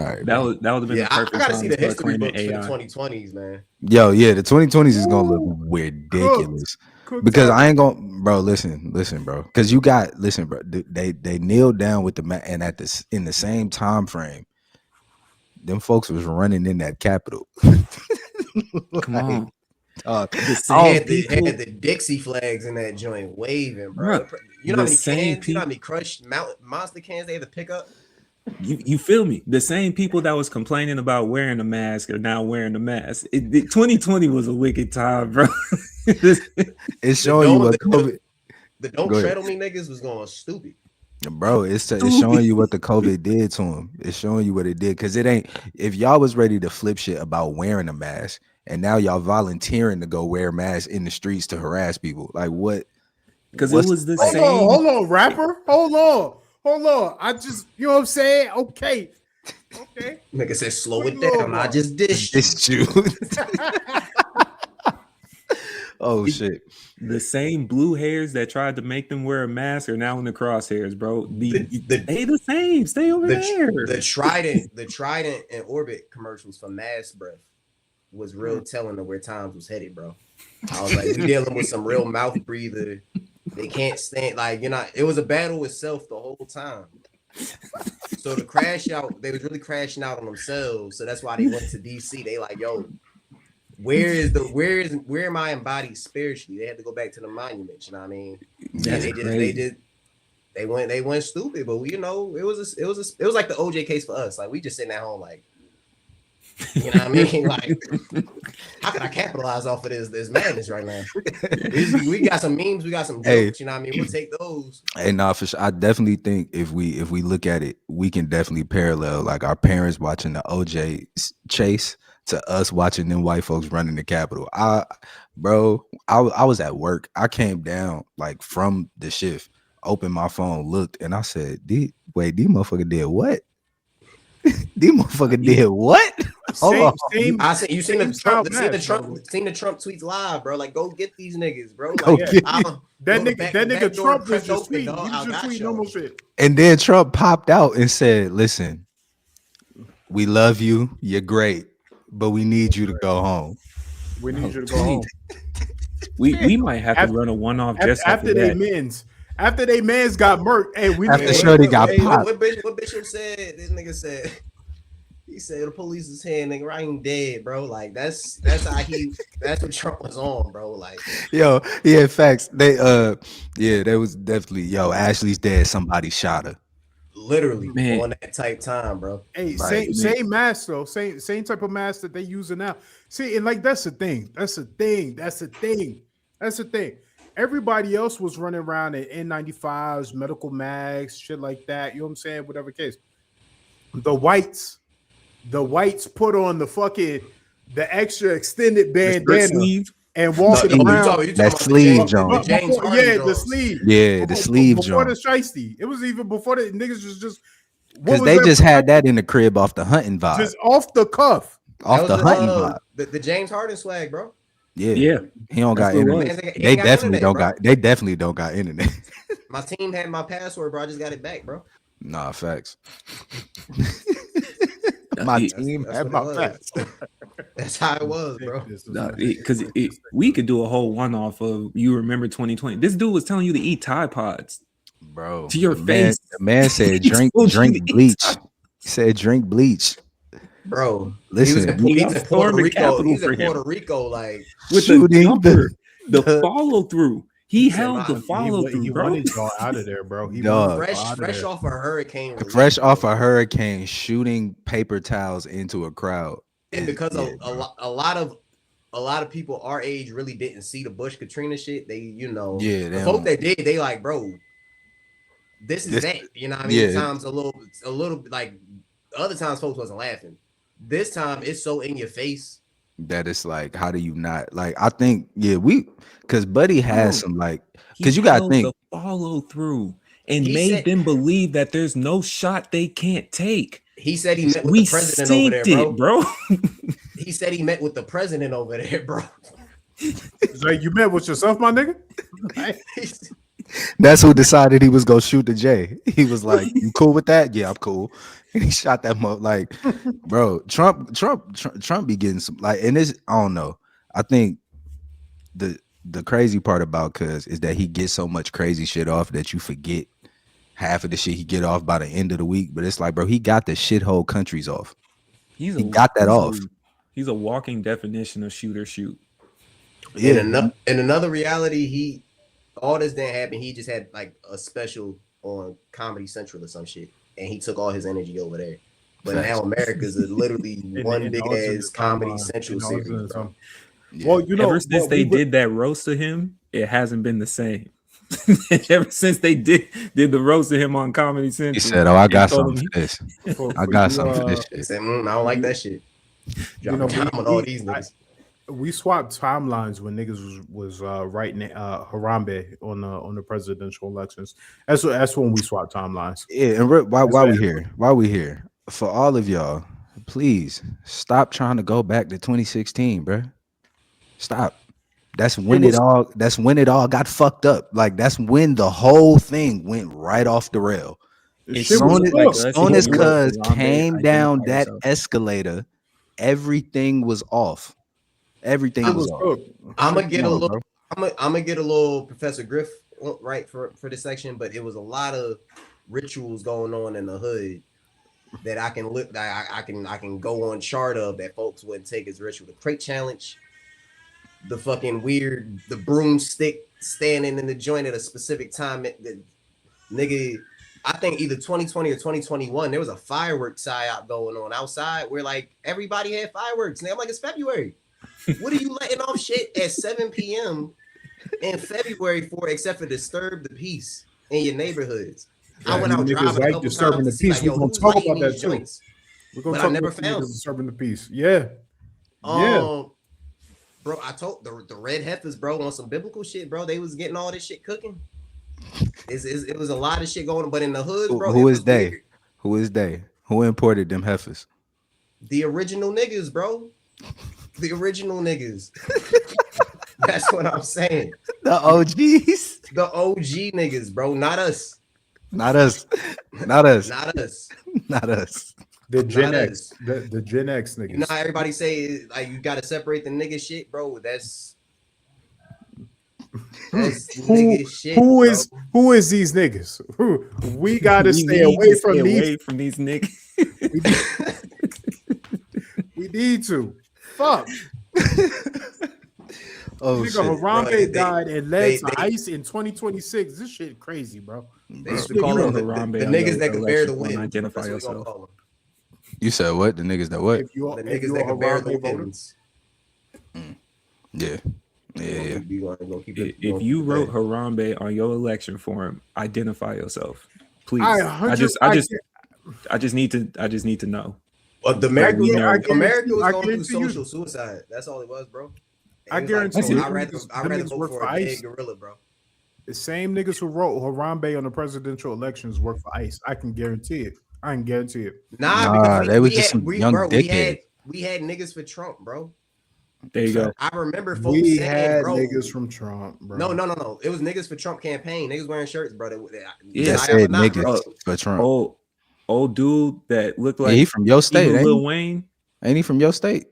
right. That would have been the perfect I gotta time see the to start history claiming books for the AI. 2020s, man. Yo, yeah, the 2020s is gonna look ridiculous. Because I ain't gonna, bro. Listen, bro. Because bro. They kneeled down with the and in the same time frame, them folks was running in that Capitol. Come on, They had the Dixie flags in that joint waving, bro. You know how many cans? You know how many crushed monster cans they had to pick up? You feel me? The same people that was complaining about wearing a mask are now wearing the mask. 2020 was a wicked time, bro. It's showing you what COVID. The don't tread on me niggas was going stupid. Bro, it's showing you what the COVID did to him. It's showing you what it did. Because it ain't, if y'all was ready to flip shit about wearing a mask and now y'all volunteering to go wear masks in the streets to harass people, like what? Because it was the same. Hold on, rapper. Hold on. I just, you know what I'm saying? Okay. Nigga said, slow it down. I just dished you. Oh shit. The same blue hairs that tried to make them wear a mask are now in the crosshairs, bro. They the same. Stay over there. The Trident and Orbit commercials for Mask Breath was real telling of where times was headed, bro. I was like, we dealing with some real mouth breather. They can't stand, like, it was a battle with self the whole time. So to crash out, they was really crashing out on themselves. So that's why they went to DC. They like, yo, where am I embodied spiritually? They had to go back to the monuments. You know what I mean? They went stupid, but it was like the OJ case for us. Like we just sitting at home, like, you know what I mean? Like, how can I capitalize off of this madness right now? We got some memes, we got some jokes. You know what I mean? We'll take those. Hey, nah, for sure. I definitely think if we look at it, we can definitely parallel like our parents watching the OJ chase to us watching them white folks running the Capitol. I was at work. I came down like from the shift, opened my phone, looked, and I said, these motherfucker did what? These motherfucker did what? You seen the Trump tweets live, bro. Like, go get these niggas, bro. Like, that nigga Trump was just tweeting. He was just tweeting normal shit. And then Trump popped out and said, "Listen, we love you. You're great, but we need you to go home. We need you to go home." We might have to run a one-off just after they men's got murked. Hey, we After hey, Shorty got Hey, popped. what Bishop said? This nigga said. He said the police is here, nigga. I ain't dead, bro. Like that's how that's what Trump was on, bro. Like, Yo, yeah, facts. That was definitely Ashley's dead. Somebody shot her. literally Man. on that type time, bro. Hey, Right. same mask though. Same type of mask that they using now. See, and like that's the thing. Everybody else was running around in N95s, medical masks, shit like that. You know what I'm saying? Whatever case. The whites put on the extra extended bandana sleeve. and walking You around. talking That about sleeve, the John. James, the James Harden The draws. sleeve. Yeah, the sleeve, before John. the shiesty. It was even before the niggas was just Because they just had that in the crib off the hunting vibe. just off the cuff. Off That the was hunting vibe. the James Harden swag, bro. Yeah. He don't got That's what it internet. was. Man, he They ain't got definitely internet, don't bro. got. They definitely don't got internet. My team had my password, bro. I just got it back, bro. Nah, facts. My team That's had what my it facts. was. That's how it was, bro. Because we could do a whole one-off of you remember 2020. This dude was telling you to eat Tide Pods Bro, to your the face. man said He drink told you to eat bleach. He said drink bleach. Bro, Listen, he he's was in Puerto storming Rico. Capitol He's for in him. Puerto Rico, like with shooting the jumper, the the- follow through. He said, held the "Man, follow He through, bro. wanted y'all out of there, bro. He Dog. wanted y'all out of fresh there. off a hurricane. Relief, fresh bro. off a hurricane, shooting paper towels into a crowd. And because Yeah, a lot of people our age really didn't see the Bush Katrina shit. They, Yeah, the they folk don't- that did, they like, bro, this is that. You know what I mean? yeah. Times a little like other times folks wasn't laughing. This time it's so in your face. that it's like, how do you not like? I think because Buddy has some like, He because you gotta held think. the follow through and He made said- them believe that there's no shot they can't take. He said he met with We the president over there, synced bro. it, bro. He said he met with the president over there, bro. It's like you met with yourself, my nigga. That's who decided he was gonna shoot the J. He was like, "You cool with that? Yeah, I'm cool." And he shot that like, bro. Trump be getting some like, and this I don't know. I think the crazy part about Cuz is that he gets so much crazy shit off that you forget half of the shit he get off by the end of the week. But it's like, bro, he got the shithole countries off. He got that off. He's a walking definition of shoot or shoot. Yeah, In another reality, all this didn't happen. He just had like a special on Comedy Central or some shit, and he took all his energy over there. But now America's literally one big ass Comedy Central series, bro. Yeah. Well, Ever since they did that roast to him, it hasn't been the same. Ever since they did the roast to him on Comedy Central, He said, "Oh, I got they told something him for this. I got something for this He shit." said, I don't like that shit. Dropping time on all these niggas. we swapped timelines when niggas was writing Harambe on the presidential elections. That's when we swapped timelines. Yeah, and why we here? Why we here? For all of y'all, please stop trying to go back to 2016, bro. Stop. That's when it all got fucked up. Like that's when the whole thing went right off the rail. Soon as Cuz came down that escalator, everything was off. Everything was off. I'm gonna get a little Professor Griff right for this section, but it was a lot of rituals going on in the hood that I can look that I can go on chart of that folks wouldn't take as ritual. The crate challenge, the fucking weird, the broomstick standing in the joint at a specific time. Nigga, I think either 2020 or 2021, there was a fireworks psyop going on outside where like everybody had fireworks. And I'm like, it's February. What are you letting off shit at 7 p.m. in February for except for disturb the peace in your neighborhoods? I went out driving a couple disturbing the times to see, peace. like, We're gonna who's talk lighting about that these too. joints? We're gonna But talk I never about found disturbing the peace. Yeah. Yeah. Bro, I told the red heifers, bro, on some biblical shit, bro. They was getting all this shit cooking. It was a lot of shit going on, but in the hoods, bro. Who is they? Weird. Who is they? Who imported them heifers? The original niggas, bro. The original niggas. That's what I'm saying. The OGs. The OG niggas, bro. Not us. Not us. Not us. Not us. Not us. The Gen X. The Gen X niggas. You know how everybody say like you gotta separate the nigga shit, bro. That's That's Who nigga shit. who bro. who is these niggas? We gotta We stay need away to from stay these. away from these niggas. We need to. Fuck. Oh Nigga, shit. Harambe Bro, died and led to they- ICE in 2026. This shit crazy, bro. They used to Bro. call You them know the Harambe on niggas your that could bear the election form, wind. identify That's what we gonna yourself. call them. You said what? The niggas that what? If you The if niggas you're that a could bear the Harambe voter, winds. Yeah. Yeah. We gonna keep it. If you wrote Harambe on your election form, identify yourself, please. I I just need to know. Well, the America, Yeah, I America was I going through guarantee you. social suicide. That's all it was, bro. I And it was guarantee That's you. it. I'd rather Them niggas vote work for for a ICE. dead gorilla, bro. The same niggas who wrote Harambe on the presidential elections work for ICE. I can guarantee it. I can guarantee it. Nah, Nah, because they was we just had, some young dickheads. we had niggas for Trump, bro. There you go. I remember folks We saying, had bro, niggas from Trump, bro. No. It was niggas for Trump campaign. Niggas wearing shirts, bro. Yeah. That said niggas for Trump. Old dude that looked Yeah, like he from your state, even ain't Lil he? Wayne. Ain't he from your state?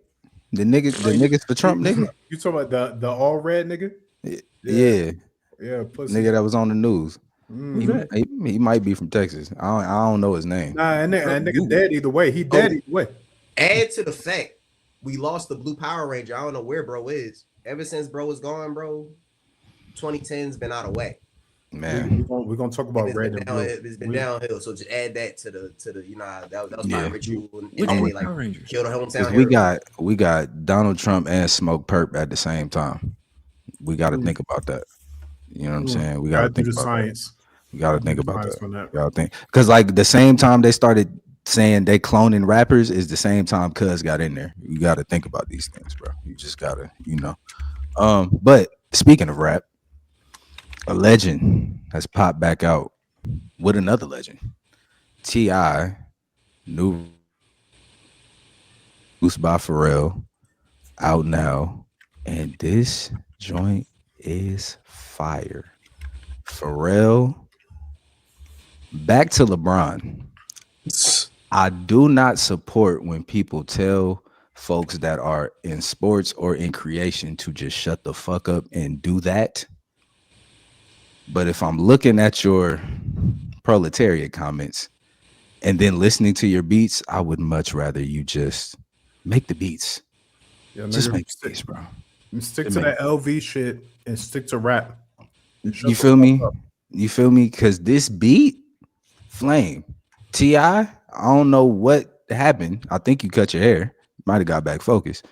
The niggas for Trump, nigga. You talking about the all red nigga? Yeah. Yeah, pussy. Nigga that was on the news. Mhm. He might be from Texas. I don't know his name. Nah, and nigga dead either way. He dead either way. Add to the fact we lost the blue Power Ranger. I don't know where bro is. Ever since bro was gone, bro, 2010's been out of whack. Man. We're gonna talk about red and blue. It's been downhill. So just add that to the you know that was my Yeah. ritual. And Which they one? like Power Rangers? killed a hometown. 'Cause hero. we got Donald Trump and Smoke Perp at the same time. We got to think about that. You know what I'm saying? We got to Gotta do think the about science. that. We got to do think the about science that. on that. We gotta think because like the same time they started saying they cloning rappers is the same time Cuz got in there. You got to think about these things, bro. You just gotta, you know. But speaking of rap, a legend has popped back out with another legend. T.I. new produced by Pharrell, out now, and this joint is fire. Pharrell, back to LeBron. I do not support when people tell folks that are in sports or in creation to just shut the fuck up and do that. But if I'm looking at your proletariat comments and then listening to your beats, I would much rather you just make the beats. Yeah, Just nigga, make the beats, bro. stick to that LV shit and stick to rap. Shut You the feel fuck me? up. You feel me? Because this beat, flame. T.I., I don't know what happened. I think you cut your hair. Might have got back focused.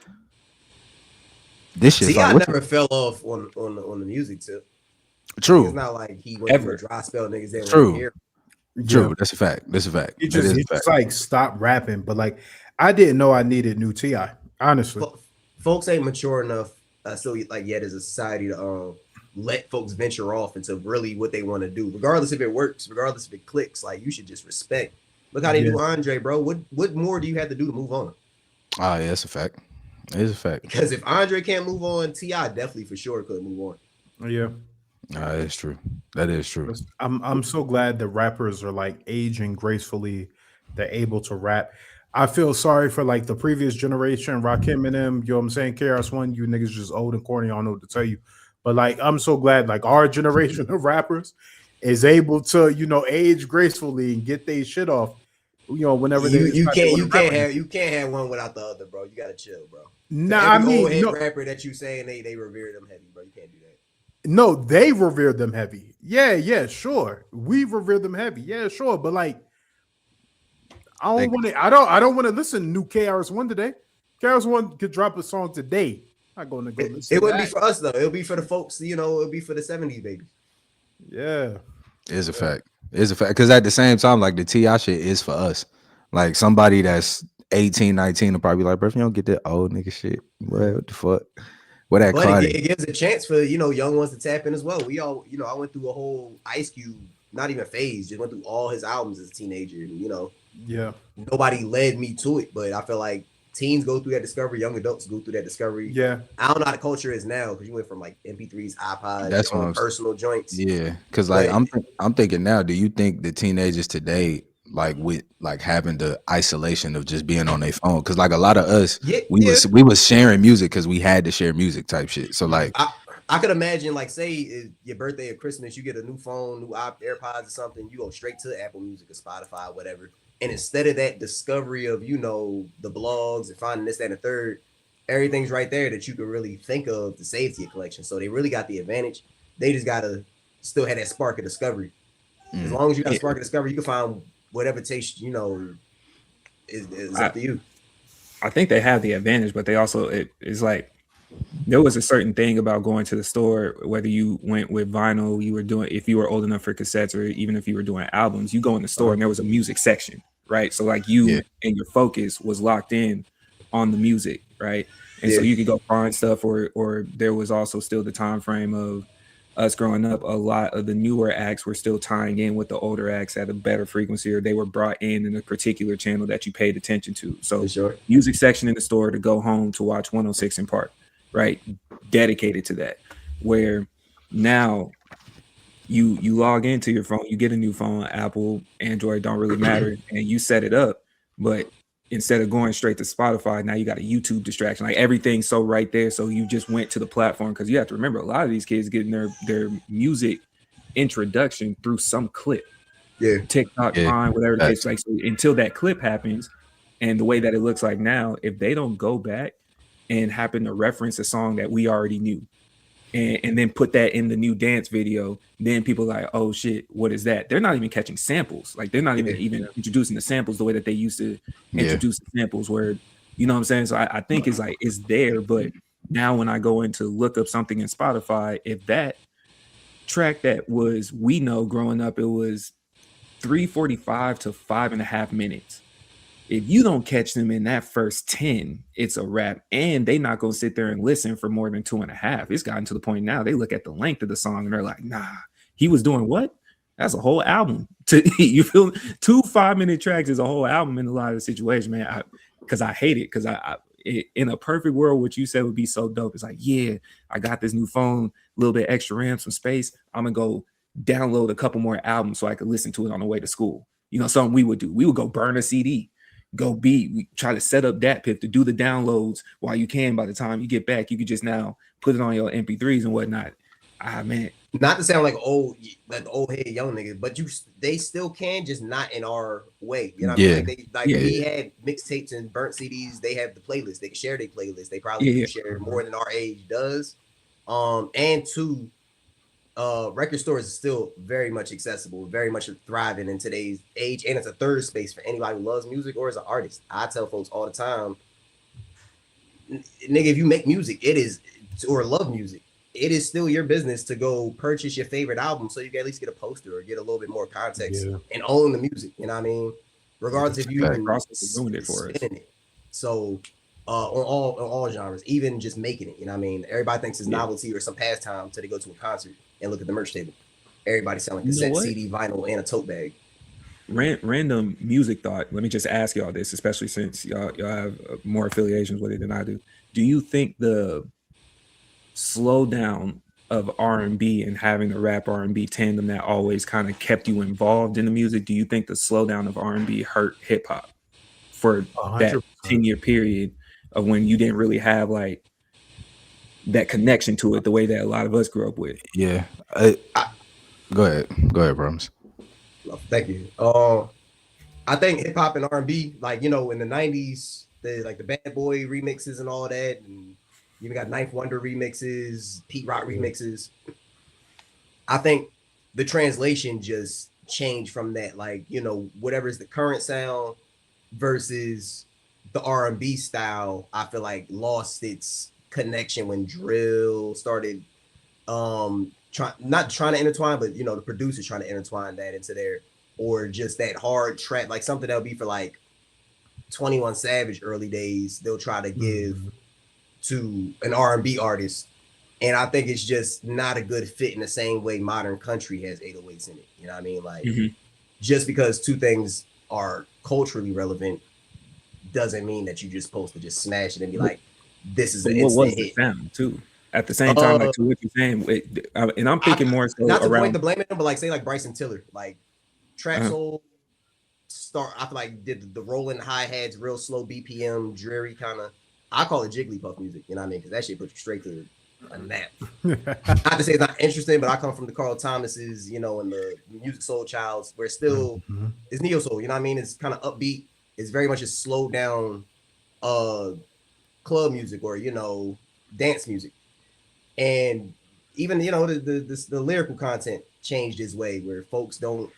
This shit's T.I. like never fell off on the music tip. true. It's not like he went through a dry spell. Niggas didn't True. want to hear. True. Yeah. That's a fact. That's a fact. He That is a just fact. like stopped rapping, but like I didn't know I needed new Ti. Honestly, Folks ain't mature enough. Still, like yet as a society to let folks venture off into really what they want to do, regardless if it works, regardless if it clicks. Like you should just respect. Look how they do Andre, bro. What more do you have to do to move on? Oh, yeah, that's a fact. It is a fact. Because if Andre can't move on, T.I. definitely for sure could move on. yeah. That is true. That is true. I'm so glad the rappers are like aging gracefully. They're able to rap. I feel sorry for like the previous generation, Rakim and them. You know what I'm saying? KRS-One, you niggas just old and corny. I don't know what to tell you. But like, I'm so glad like our generation of rappers is able to, you know, age gracefully and get their shit off. You know, whenever You can't have one without the other, bro. You gotta chill, bro. Nah, I Every mean, old head no, rapper that you saying they revere them heavy, bro. You can't do that. no, they revere them heavy. Yeah, sure. We revere them heavy. Yeah, sure. But like, I don't want to listen to new KRS-One today. KRS-One could drop a song today. I'm not going to go listen. It to wouldn't be that. for us though. It'll be for the folks, you know, it'll be for the 70s babies. Yeah. It's a fact. It's a fact. Because at the same time, like the T.I. shit is for us. Like somebody that's 18, 19 will probably be like, bro, if you don't get that old nigga shit, what the fuck? What that But Cardi? it gives a chance for, you know, young ones to tap in as well. We all, you know, I went through a whole Ice Cube, not even phase, just went through all his albums as a teenager. And, you know, Yeah. nobody led me to it, but I feel like teens go through that discovery, young adults go through that discovery. Yeah. I don't know how the culture is now because you went from like MP3s, iPods, That's your what own I'm- personal joints. Yeah, because like But- I'm thinking now. Do you think the teenagers today, like with like having the isolation of just being on their phone? Because like a lot of us, Yeah, we was sharing music because we had to share music type shit. So like, I I could imagine, like, say your birthday or Christmas, you get a new phone, new AirPods or something, you go straight to Apple Music or Spotify, whatever. And instead of that discovery of, the blogs and finding this, that, and the third, everything's right there that you can really think of to save to your collection. So they really got the advantage. They just gotta still have that spark of discovery. As long as you got a spark of discovery, you can find whatever taste, is up to you. I think they have the advantage, but they also it's like there was a certain thing about going to the store, whether you went with vinyl, if you were old enough for cassettes, or even if you were doing albums, you go in the store and there was a music section, right? So like you and your focus was locked in on the music, right? And so you could go find stuff, or there was also still the time frame of us growing up. A lot of the newer acts were still tying in with the older acts at a better frequency, or they were brought in a particular channel that you paid attention to. So music section in the store to go home to watch 106 in Park, right? Dedicated to that. Where now you log into your phone, you get a new phone, Apple, Android, don't really matter, and you set it up, but instead of going straight to Spotify, now you got a YouTube distraction. Like everything's so right there. So you just went to the platform, because you have to remember a lot of these kids getting their music introduction through some clip. TikTok, Vine, whatever the case. Like, so until that clip happens, and the way that it looks like now, if they don't go back and happen to reference a song that we already knew, and then put that in the new dance video, then people are like, oh shit, what is that? They're not even catching samples. Like they're not even introducing the samples the way that they used to introduce the samples, where, you know what I'm saying? So I think it's there, but now when I go in to look up something in Spotify, if that track that we know growing up, it was 3:45 to 5.5 minutes. If you don't catch them in that first 10, it's a wrap. And they not gonna sit there and listen for more than 2.5. It's gotten to the point now they look at the length of the song and they're like, nah, he was doing what? That's a whole album. You feel 2 5-minute tracks is a whole album in a lot of the situation, man. Because I hate it. Because in a perfect world, what you said would be so dope. It's like, yeah, I got this new phone, a little bit extra RAM, some space. I'm gonna go download a couple more albums so I could listen to it on the way to school. Something we would do. We would go burn a CD. We try to set up DatPiff to do the downloads while you can. By the time you get back, you could just now put it on your MP3s and whatnot. Man, not to sound like old head young niggas, but they still can, just not in our way. You know what I mean? Like we had mixtapes and burnt CDs. They have the playlist. They can share their playlist. They probably can share more than our age does. And two, record stores is still very much accessible, very much thriving in today's age, and it's a third space for anybody who loves music or is an artist. I tell folks all the time, nigga, if you make music, or love music, it is still your business to go purchase your favorite album so you can at least get a poster or get a little bit more context and own the music. You know what I mean? Regardless if you ruined it for us. So on all genres, even just making it, you know what I mean? Everybody thinks it's novelty or some pastime till they go to a concert and look at the merch table. Everybody selling cassette, CD, vinyl, and a tote bag. Random music thought. Let me just ask y'all this, especially since y'all have more affiliations with it than I do. Do you think the slowdown of R&B and having the rap R&B tandem that always kind of kept you involved in the music, do you think the slowdown of R&B hurt hip hop for 100%. That 10-year period of when you didn't really have like that connection to it the way that a lot of us grew up with? Yeah. Go ahead, Brums. Thank you. I think hip hop and R&B, like, in the 90s, the Bad Boy remixes and all that, and you even got Ninth Wonder remixes, Pete Rock remixes. I think the translation just changed from that, like, whatever is the current sound versus the R&B style. I feel like lost its connection when drill started not trying to intertwine, but the producers trying to intertwine that into there, or just that hard trap, like something that'll be for like 21 Savage early days, they'll try to give to an R&B artist, and I think it's just not a good fit in the same way modern country has 808s in it. You know what I mean? Like, just because two things are culturally relevant doesn't mean that you're just supposed to just smash it and be like, this is an instant hit. Sound too? At the same time, like to what you're saying, and I'm thinking more so not to around point the blame at him, but like say like Bryson Tiller, like Trap Soul I feel like did the rolling hi-hats, real slow BPM, dreary kind of. I call it Jigglypuff music, you know what I mean? Because that shit puts you straight to a nap. Not to say it's not interesting, but I come from the Carl Thomas's, and the Music Soul Childs, where still it's neo soul. You know what I mean? It's kind of upbeat. It's very much a slowed down club music or dance music, and even the lyrical content changed its way, where folks don't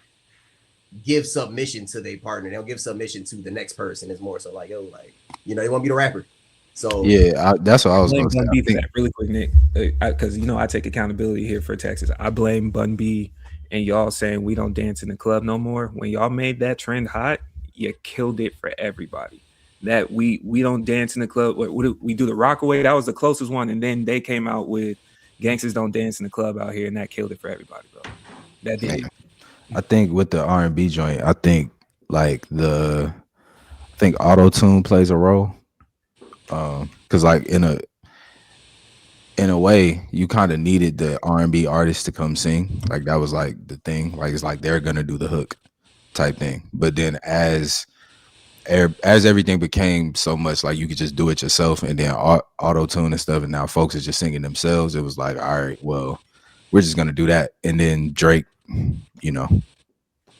give submission to their partner. They don't give submission to the next person. It's more so like, they want to be the rapper. So Yeah, that's what I was blame gonna say. Bun I B for think that really quick, Nick, because I take accountability here for Texas. I blame Bun B and y'all saying we don't dance in the club no more. When y'all made that trend hot, you killed it for everybody. That we don't dance in the club. We do the Rockaway. That was the closest one, and then they came out with Gangsters Don't Dance in the Club out here, and that killed it for everybody, bro. That did. Man, I think with the R&B joint, I think auto tune plays a role. Because like in a way, you kind of needed the R&B artist to come sing. Like that was like the thing. Like it's like they're gonna do the hook type thing. But then as everything became so much like you could just do it yourself, and then auto tune and stuff, and now folks are just singing themselves. It was like, all right, well, we're just gonna do that. And then Drake,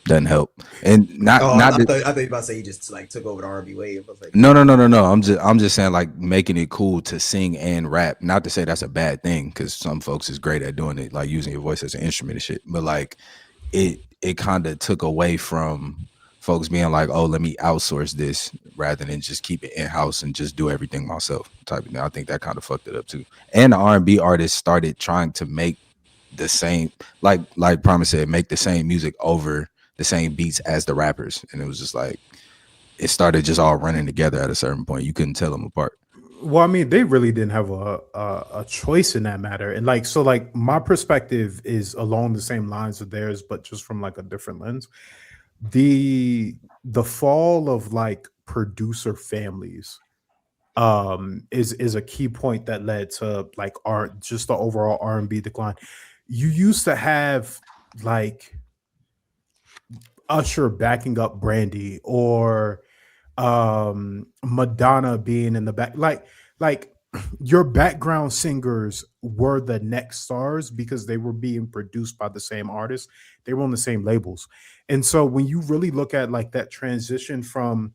doesn't help. And not I not thought you were about to say he just like took over the R&B wave. I was like, no. I'm just saying like making it cool to sing and rap. Not to say that's a bad thing, because some folks is great at doing it, like using your voice as an instrument and shit. But like it kind of took away from folks being like, oh, let me outsource this rather than just keep it in house and just do everything myself type of thing. I think that kind of fucked it up too. And the R&B artists started trying to make the same, like Promise said, make the same music over the same beats as the rappers, and it was just like it started just all running together at a certain point. You couldn't tell them apart. Well, I mean, they really didn't have a choice in that matter, and like my perspective is along the same lines of theirs, but just from like a different lens. The fall of like producer families is a key point that led to like art, just the overall R&B decline. You used to have like Usher backing up Brandy, or Madonna being in the back, like your background singers were the next stars because they were being produced by the same artists. They were on the same labels. And so when you really look at like that transition from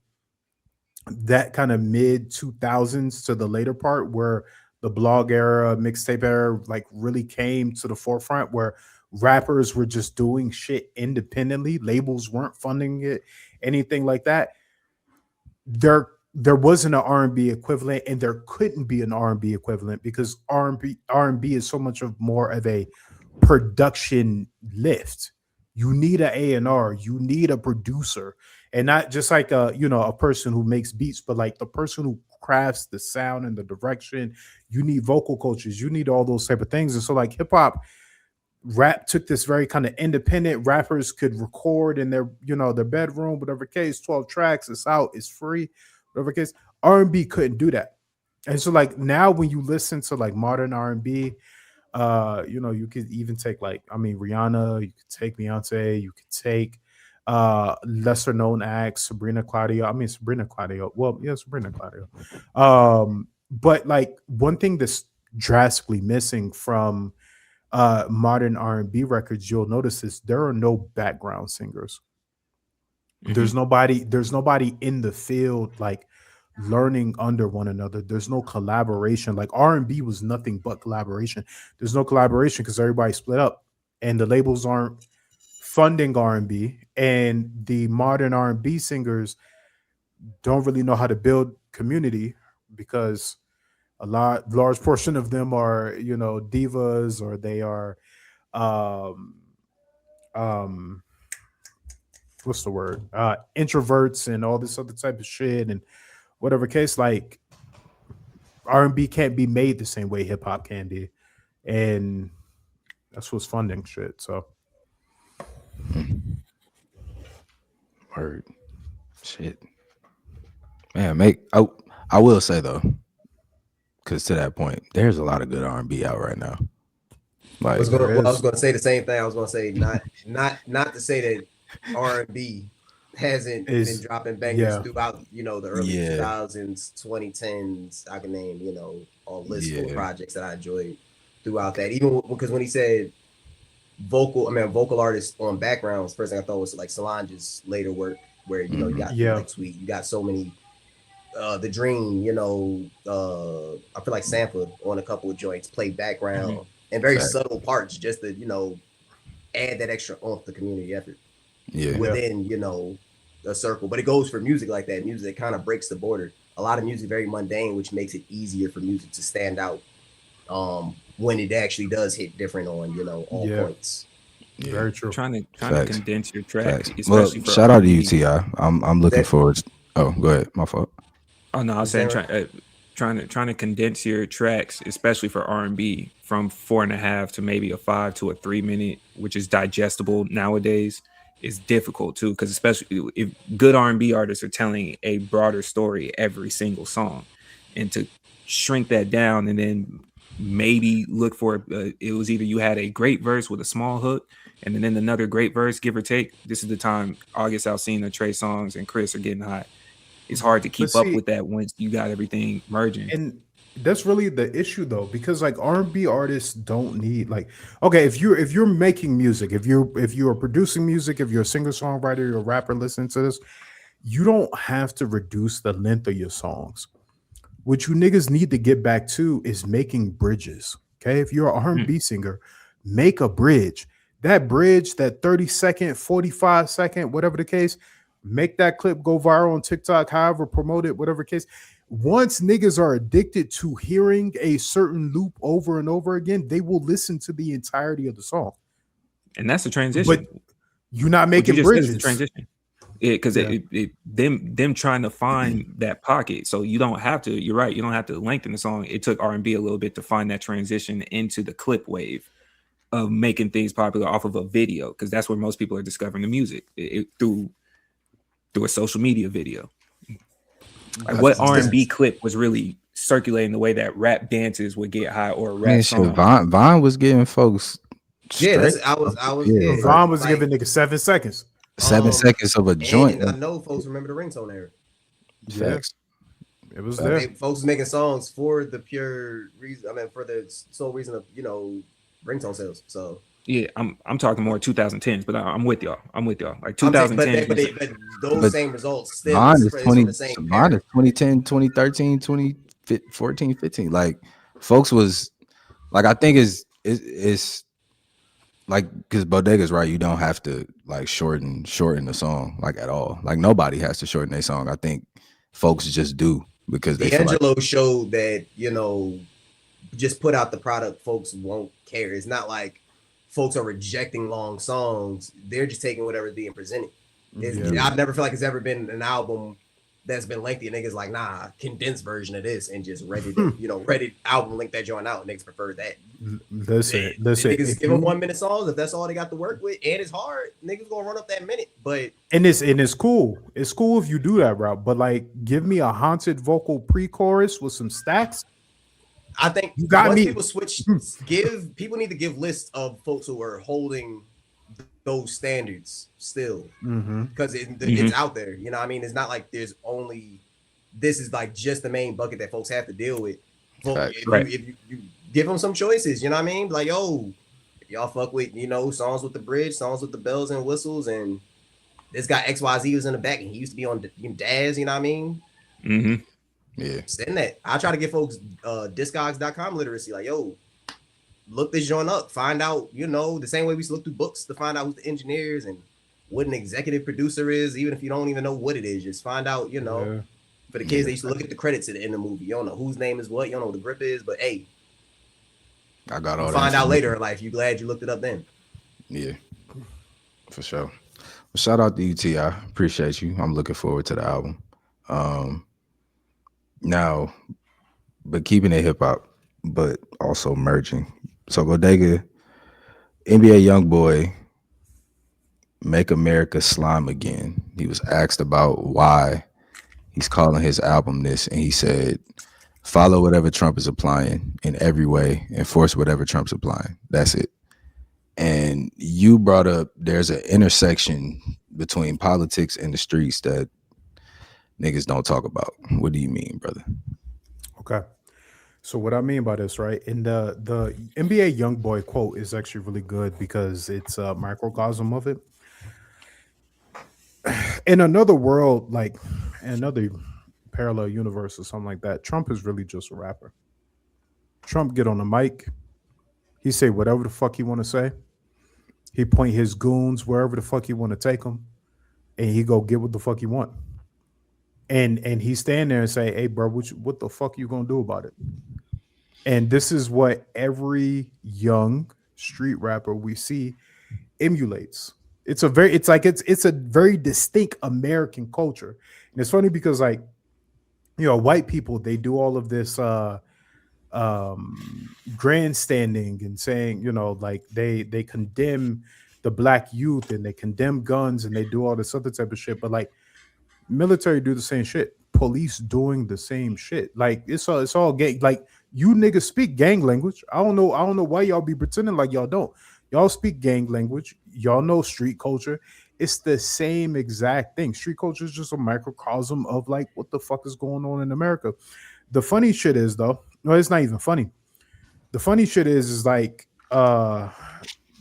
that kind of mid 2000s to the later part where the blog era, mixtape era like really came to the forefront, where rappers were just doing shit independently, labels weren't funding it, anything like that. There wasn't an R&B equivalent, and there couldn't be an R&B equivalent because R&B is so much of more of a production lift. You need an A&R, you need a producer, and not just like a person who makes beats, but like the person who crafts the sound and the direction. You need vocal coaches, you need all those type of things. And so like hip hop rap took this very kind of independent, rappers could record in their bedroom, whatever case, 12 tracks, it's out, it's free, whatever case. R&B couldn't do that. And so like now when you listen to like modern R&B, you could even take like, I mean, Rihanna, you could take Beyonce, you could take lesser known acts, Sabrina Claudio. Well, yeah, Sabrina Claudio. But like one thing that's drastically missing from modern R&B records, you'll notice is there are no background singers. There's nobody in the field like learning under one another. There's no collaboration. Like R&B was nothing but collaboration. There's no collaboration because everybody split up and the labels aren't funding R&B, and the modern R&B singers don't really know how to build community because large portion of them are divas, or they are um what's the word, introverts and all this other type of shit. And whatever case, like R&B can't be made the same way hip hop can be, and that's what's funding shit. So Word. Shit. Man, I will say though, because to that point, there's a lot of good R&B out right now. Like I was going to say the same thing. I was going to say not to say that R&B hasn't been dropping bangers throughout the early 2000s, 2010s. I can name all list full of projects that I enjoyed. throughout that. Even because when he said vocal artists on backgrounds, first thing I thought was like Solange's later work, where you know you got people like Sweet, you got so many. The Dream, you know, I feel like Sampler on a couple of joints play background and very subtle parts just to, you know, add that extra oomph to community effort within, you know, a circle. But it goes for music like that, music that kind of breaks the border. A lot of music very mundane, which makes it easier for music to stand out when it actually does hit different on, you know, all points. Yeah. Very true. Trying to condense your track, well, especially for shout out to you, T.I. I'm looking forward to, oh, go ahead. My fault. Oh no, I was saying trying to condense your tracks, especially for R&B, from 4.5 to maybe a 5 to a 3 minute, which is digestible nowadays, is difficult too. Because especially if good R&B artists are telling a broader story every single song, and to shrink that down and then maybe look for it was either you had a great verse with a small hook and then another great verse, give or take. This is the time August Alsina, Trey Songz, and Chris are getting hot. It's hard to keep up with that once you got everything merging. And that's really the issue though, because like R&B artists don't need like, okay, if you're making music, if you're producing music, if you're a singer-songwriter, you're a rapper listening to this, you don't have to reduce the length of your songs. What you niggas need to get back to is making bridges. Okay. If you're an R&B singer, make a bridge. That bridge, that 30-second, 45-second, whatever the case, make that clip go viral on TikTok, however, promote it, whatever case. Once niggas are addicted to hearing a certain loop over and over again, they will listen to the entirety of the song. And that's a transition. But you're not making bridges. Transition. Because them trying to find that pocket. So you don't have to, you're right, you don't have to lengthen the song. It took R&B a little bit to find that transition into the clip wave of making things popular off of a video, because that's where most people are discovering the music through a social media video. Like what R&B clip was really circulating the way that rap dances would get high or a rap song? Vine was giving folks. Vine was giving niggas 7 seconds. 7 seconds of a joint. I know folks remember the ringtone era. Facts. It was there. Folks making songs for the pure reason. I mean, for the sole reason of, you know, ringtone sales. So yeah, I'm talking more 2010s, but I'm with y'all. Like 2010. But those same results still. Mine is 2010, 2013, 2014, 15. Like folks was like, I think it's like, because Bodega's right, you don't have to like shorten the song like at all. Like nobody has to shorten their song. I think folks just do because they D'Angelo showed that, you know, just put out the product, folks won't care. It's not like folks are rejecting long songs. They're just taking whatever's being presented. I've never felt like it's ever been an album that's been lengthy and niggas like, nah, condensed version of this and just ready to, you know, Reddit album link that joint out. Niggas prefer that. Listen. Niggas give them 1 minute songs if that's all they got to work with, and it's hard. Niggas gonna run up that minute, but it's cool. It's cool if you do that route, but like, give me a haunted vocal pre-chorus with some stacks. I think you got me. People switch. People need to give lists of folks who are holding those standards still, because it's out there. You know what I mean? It's not like this is like just the main bucket that folks have to deal with. If you give them some choices, you know what I mean? Like, yo, if y'all fuck with, you know, songs with the bridge, songs with the bells and whistles, and this guy XYZ was in the back and he used to be on Daz, you know what I mean? Yeah. Send that. I try to get folks discogs.com literacy. Like, yo, look this joint up. Find out, you know, the same way we used to look through books to find out who the engineers and what an executive producer is, even if you don't even know what it is. Just find out, you know. For the kids, they used to look at the credits at the end of the movie. You don't know whose name is what. You don't know what the grip is. But, hey, I got all that. Find out later in life. You glad you looked it up then. Yeah, for sure. Well, shout out to you, T.I. Appreciate you. I'm looking forward to the album. Now, but keeping it hip hop, but also merging. So Bodega, NBA Youngboy, Make America Slime Again. He was asked about why he's calling his album this, and he said, follow whatever Trump is applying in every way, enforce whatever Trump's applying. That's it. And you brought up there's an intersection between politics and the streets that niggas don't talk about. What do you mean, brother? Okay. So what I mean by this, right? In the NBA Youngboy quote is actually really good because it's a microcosm of it. In another world, like another parallel universe or something like that, Trump is really just a rapper. Trump get on the mic, he say whatever the fuck he want to say. He point his goons wherever the fuck he want to take them, and he go get what the fuck he want. And he stand there and say, "Hey, bro, what the fuck you gonna do about it?" And this is what every young street rapper we see emulates. It's a very distinct American culture. And it's funny because like, white people, they do all of this grandstanding and saying, like they condemn the black youth and they condemn guns and they do all this other type of shit. But like military do the same shit. Police doing the same shit. Like it's all gang. Like you niggas speak gang language. I don't know why y'all be pretending like y'all don't. Y'all speak gang language. Y'all know street culture. It's the same exact thing. Street culture is just a microcosm of like what the fuck is going on in America. The funny shit is though, no, it's not even funny. The funny shit is like from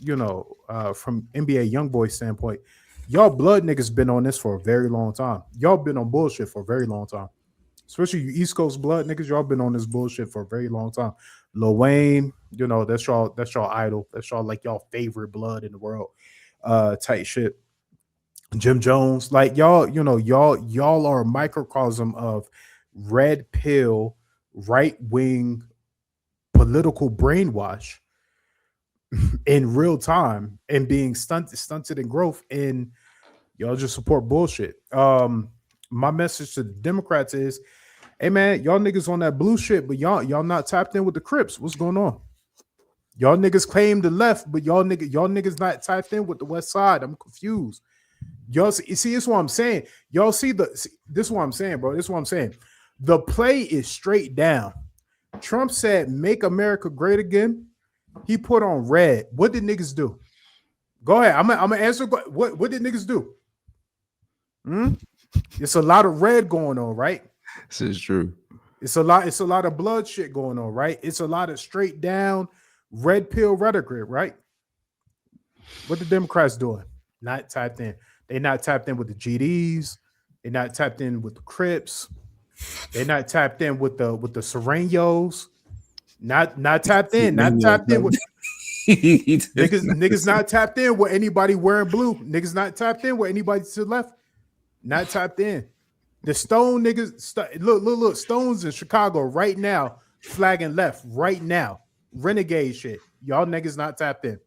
NBA Youngboy standpoint, y'all blood niggas been on this for a very long time. Y'all been on bullshit for a very long time. Especially you East Coast blood niggas, y'all been on this bullshit for a very long time. Lil Wayne, that's y'all idol. That's y'all like y'all favorite blood in the world. Tight shit. Jim Jones, like y'all are a microcosm of red pill, right wing political brainwash in real time and being stunted in growth, and y'all just support bullshit. My message to the Democrats is, hey man, y'all niggas on that blue shit, but y'all not tapped in with the Crips. What's going on? Y'all niggas claim the left, but y'all niggas not tapped in with the West Side. I'm confused. Y'all see, this is what I'm saying. Y'all this is what I'm saying, bro. This is what I'm saying. The play is straight down. Trump said, "Make America great again." He put on red. What did niggas do? Go ahead. I'm gonna answer. What did niggas do? It's a lot of red going on, right? This is true. It's a lot of blood shit going on, right? It's a lot of straight down red pill rhetoric, right? What the Democrats doing? Not tapped in. They not tapped in with the GDs. They not tapped in with the Crips. They not tapped in with the Serenos. Not tapped in. Not tapped in with niggas not tapped in with anybody wearing blue. Niggas not tapped in with anybody to the left. Not tapped in. The Stone niggas, look, Stones in Chicago right now, flagging left right now. Renegade shit. Y'all niggas not tapped in.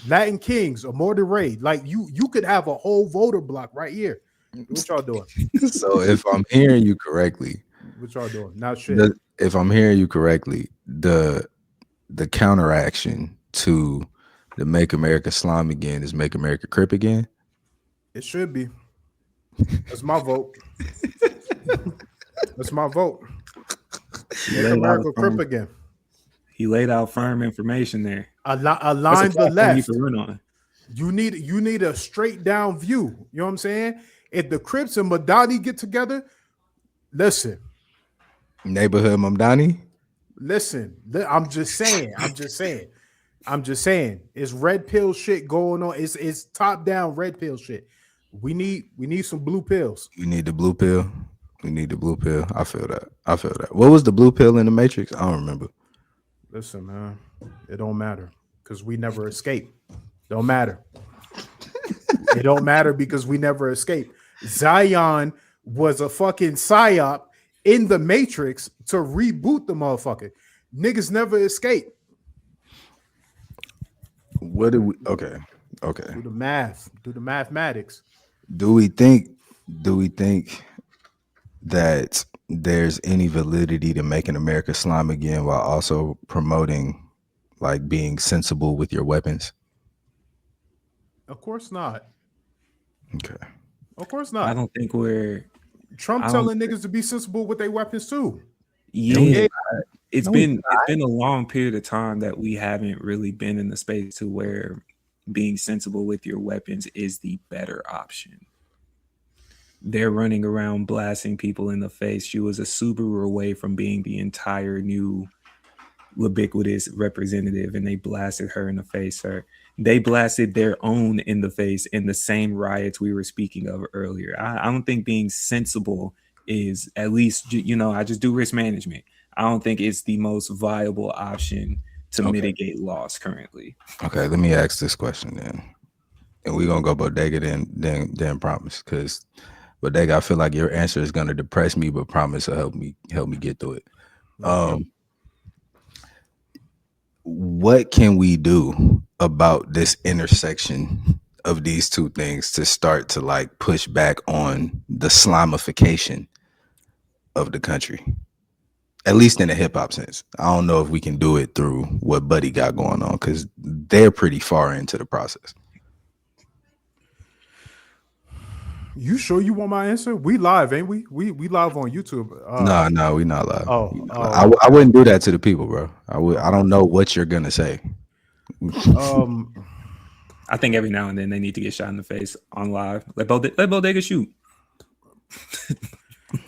Latin Kings, Amor de Rey. Like you could have a whole voter block right here. What y'all doing? So if I'm hearing you correctly, what y'all doing? Not shit. If I'm hearing you correctly, the counteraction to the Make America Slime Again is Make America Crip Again. It should be. That's my vote. That's my vote. Make America Crip Again. He laid out firm information there. Align the left. On. You need a straight down view. You know what I'm saying? If the Crips and Madani get together, listen. Neighborhood Mamdani. Listen. I'm just saying. It's red pill shit going on. It's top down red pill shit. We need some blue pills. We need the blue pill. We need the blue pill. I feel that. What was the blue pill in the Matrix? I don't remember. Listen, man, it don't matter because we never escape. Don't matter. It don't matter because we never escape. Zion was a fucking psyop in the Matrix to reboot the motherfucker. Niggas never escape. What do we? Okay. Do the math. Do the mathematics. Do we think that there's any validity to making America slime again while also promoting like being sensible with your weapons? Of course not. Okay. Of course not. I don't think we're Trump telling niggas to be sensible with their weapons too. Yeah. It's been a long period of time that we haven't really been in the space to where being sensible with your weapons is the better option. they're running around blasting people in the face. She was a Subaru away from being the entire new ubiquitous representative, and they blasted her in the face. Sir, they blasted their own in the face in the same riots we were speaking of earlier. I don't think being sensible is, at least, I just do risk management. I don't think it's the most viable option to mitigate loss currently. Okay, let me ask this question then, and we're gonna go Bodega then Promise, because Bodega, I feel like your answer is gonna depress me, but Promise will help me get through it. What can we do about this intersection of these two things to start to like push back on the slimification of the country? At least in the hip hop sense. I don't know if we can do it through what Buddy got going on, because they're pretty far into the process. You sure you want my answer? We live, ain't we? We live on YouTube. No, we not live. Oh, I wouldn't do that to the people, bro. I don't know what you're gonna say. I think every now and then they need to get shot in the face on live. Let Bodega shoot.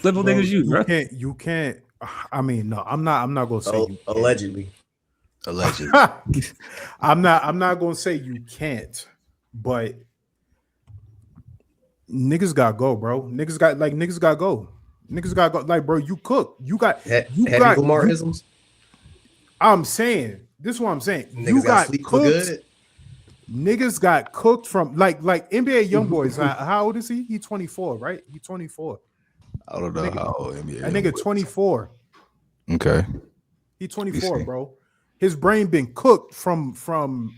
Let Bodega shoot, bro. You can't. I mean, no, I'm not gonna say allegedly. I'm not gonna say you can't, but niggas gotta go, bro. Niggas gotta go. Like, bro, you cook. You got Lamarrisms. I'm saying this is what I'm saying. Niggas You got sleep cooked. good. Niggas got cooked from like NBA Youngboy. How old is he? He 24, right? He 24. I don't know how old NBA. That nigga 24. Okay. He 24, bro. His brain been cooked from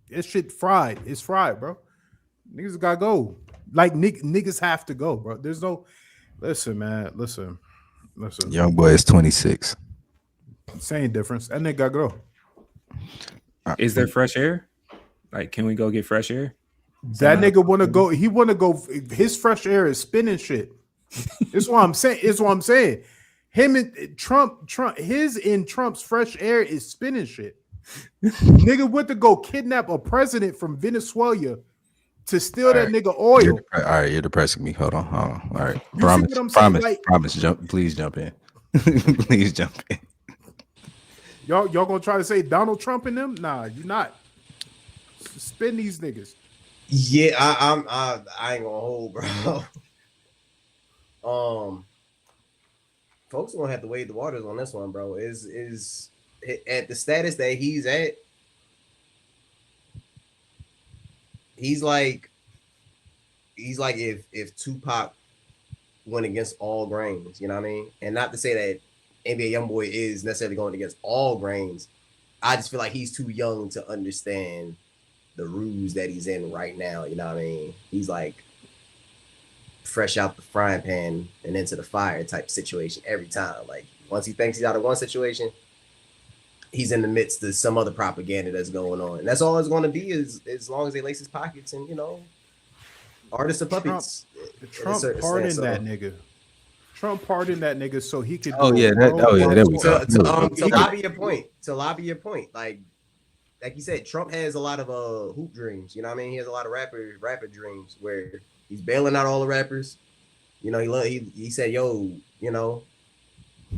this shit fried. It's fried, bro. Niggas gotta go. Like niggas have to go, bro. There's no listen, man. Listen. Youngboy is 26. Same difference. That nigga gotta go. Is there fresh air? Like, can we go get fresh air? That nigga wanna go. He wanna go. His fresh air is spinning shit. It's what I'm saying. Him and Trump, his in Trump's fresh air is spinning shit. Nigga went to go kidnap a president from Venezuela to steal that nigga oil. All right, you're depressing me. Hold on. All right. You see what I'm saying? Promise. Please jump in. Please jump in. Y'all gonna try to say Donald Trump and them? Nah, you not. Spin these niggas. Yeah, I ain't gonna hold, bro. Folks are gonna have to wade the waters on this one, bro. Is at the status that he's at, he's like if Tupac went against all grains, you know what I mean? And not to say that NBA Youngboy is necessarily going against all grains. I just feel like he's too young to understand the ruse that he's in right now, you know what I mean? He's like fresh out the frying pan and into the fire type situation every time. Like, once he thinks he's out of one situation, he's in the midst of some other propaganda that's going on. And that's all it's going to be, is as long as they lace his pockets and, artists are puppets. Trump pardoned that nigga. Trump pardoned that nigga so he could. There we go. To lobby your point, like you said, Trump has a lot of hoop dreams. You know what I mean? He has a lot of rapper dreams where he's bailing out all the rappers. He said, "Yo, get home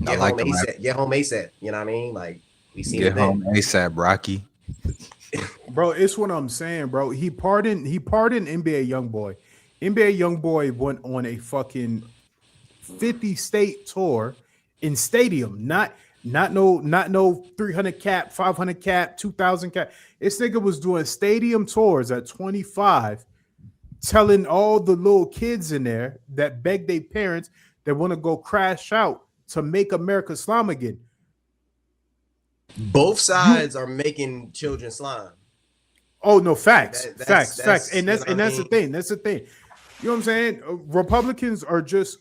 ASAP." Get home ASAP. You know what I mean? Like, we seen get home ASAP, Rocky. Bro, it's what I'm saying, bro. He pardoned NBA Youngboy. NBA Youngboy went on a fucking 50 state tour in stadium, not no 300 cap, 500 cap, 2,000 cap. This nigga was doing stadium tours at 25, telling all the little kids in there that beg their parents that want to go crash out to make America slime again. Both sides are making children slime. Oh no, facts. And that's the thing. That's the thing. You know what I'm saying? Republicans are just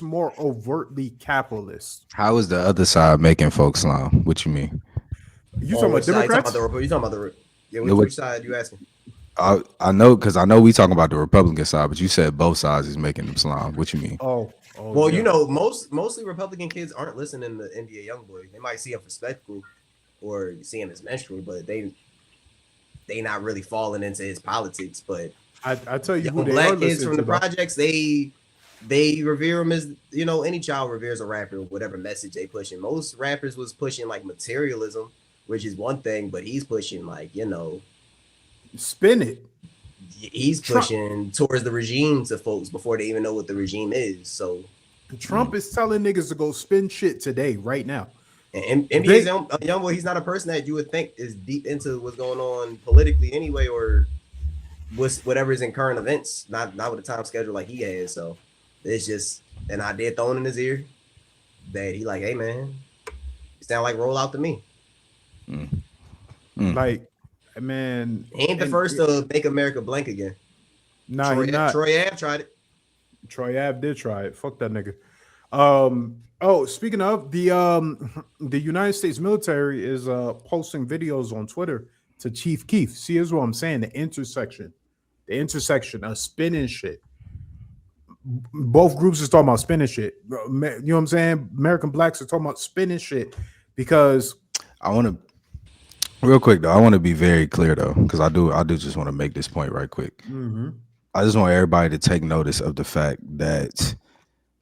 more overtly capitalist. How is the other side making folks slime? What you mean? You talking about Democrats? Which side you asking? I know, because I know we talking about the Republican side, but you said both sides is making them slime. What you mean? Well, yeah. Mostly Republican kids aren't listening to NBA Youngboy. They might see him for spectacle or see him as menstrual, but they they not really falling into his politics. But I tell you who young they are black kids listening from the to, though. projects, they revere him as, you know, any child reveres a rapper, whatever message they pushing. Most rappers was pushing like materialism, which is one thing, but he's pushing like, you know, Spin it. he's pushing towards the regime to folks before they even know what the regime is. So Trump is telling niggas to go spin shit today, right now. and NBA's Youngboy, he's not a person that you would think is deep into what's going on politically anyway, or whatever is in current events. Not with a time schedule like he has. So it's just an idea thrown in his ear that he like, hey man, it sound like roll out to me. Like, man, He ain't the first to make America blank again. Nah, Troy, he not. Troy Ave tried it. Troy Ave did try it. Fuck that nigga. Oh, speaking of the United States military is posting videos on Twitter to Chief Keef. See, here's what I'm saying: the intersection of spinning shit. Both groups is talking about spinning shit. You know what I'm saying? American blacks are talking about spinning shit because I want to real quick though. I want to be very clear though, because I do just want to make this point right quick. I just want everybody to take notice of the fact that,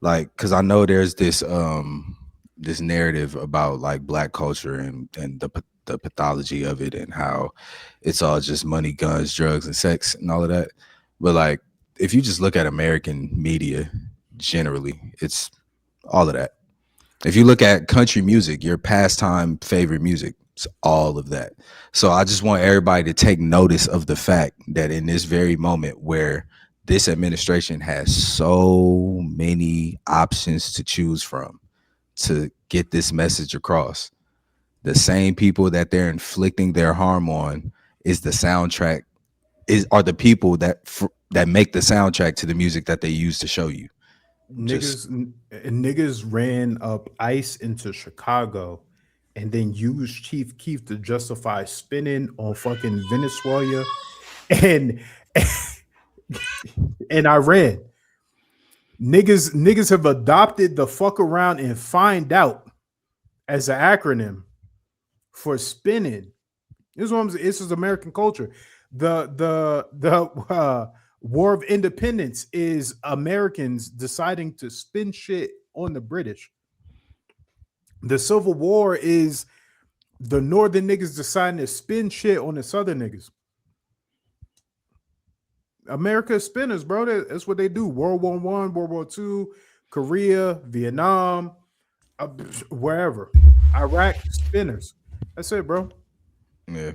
like, because I know there's this this narrative about like black culture and the pathology of it and how it's all just money, guns, drugs, and sex and all of that. But like, if you just look at American media generally, it's all of that. If you look at country music, your pastime favorite music, it's all of that. So I just want everybody to take notice of the fact that in this very moment where this administration has so many options to choose from to get this message across, the same people that they're inflicting their harm on is the soundtrack, are the people that make the soundtrack to the music that they use to show you. Niggas ran up ICE into Chicago and then used Chief Keef to justify spinning on fucking Venezuela and Iran. Niggas have adopted the fuck around and find out as an acronym for spinning. This is what I'm saying. This is American culture. The War of Independence is Americans deciding to spin shit on the British. The Civil War is the Northern niggas deciding to spin shit on the Southern niggas. America is spinners, bro. That's what they do. World War I, World War II, Korea, Vietnam, wherever. Iraq, spinners. That's it, bro. Yeah.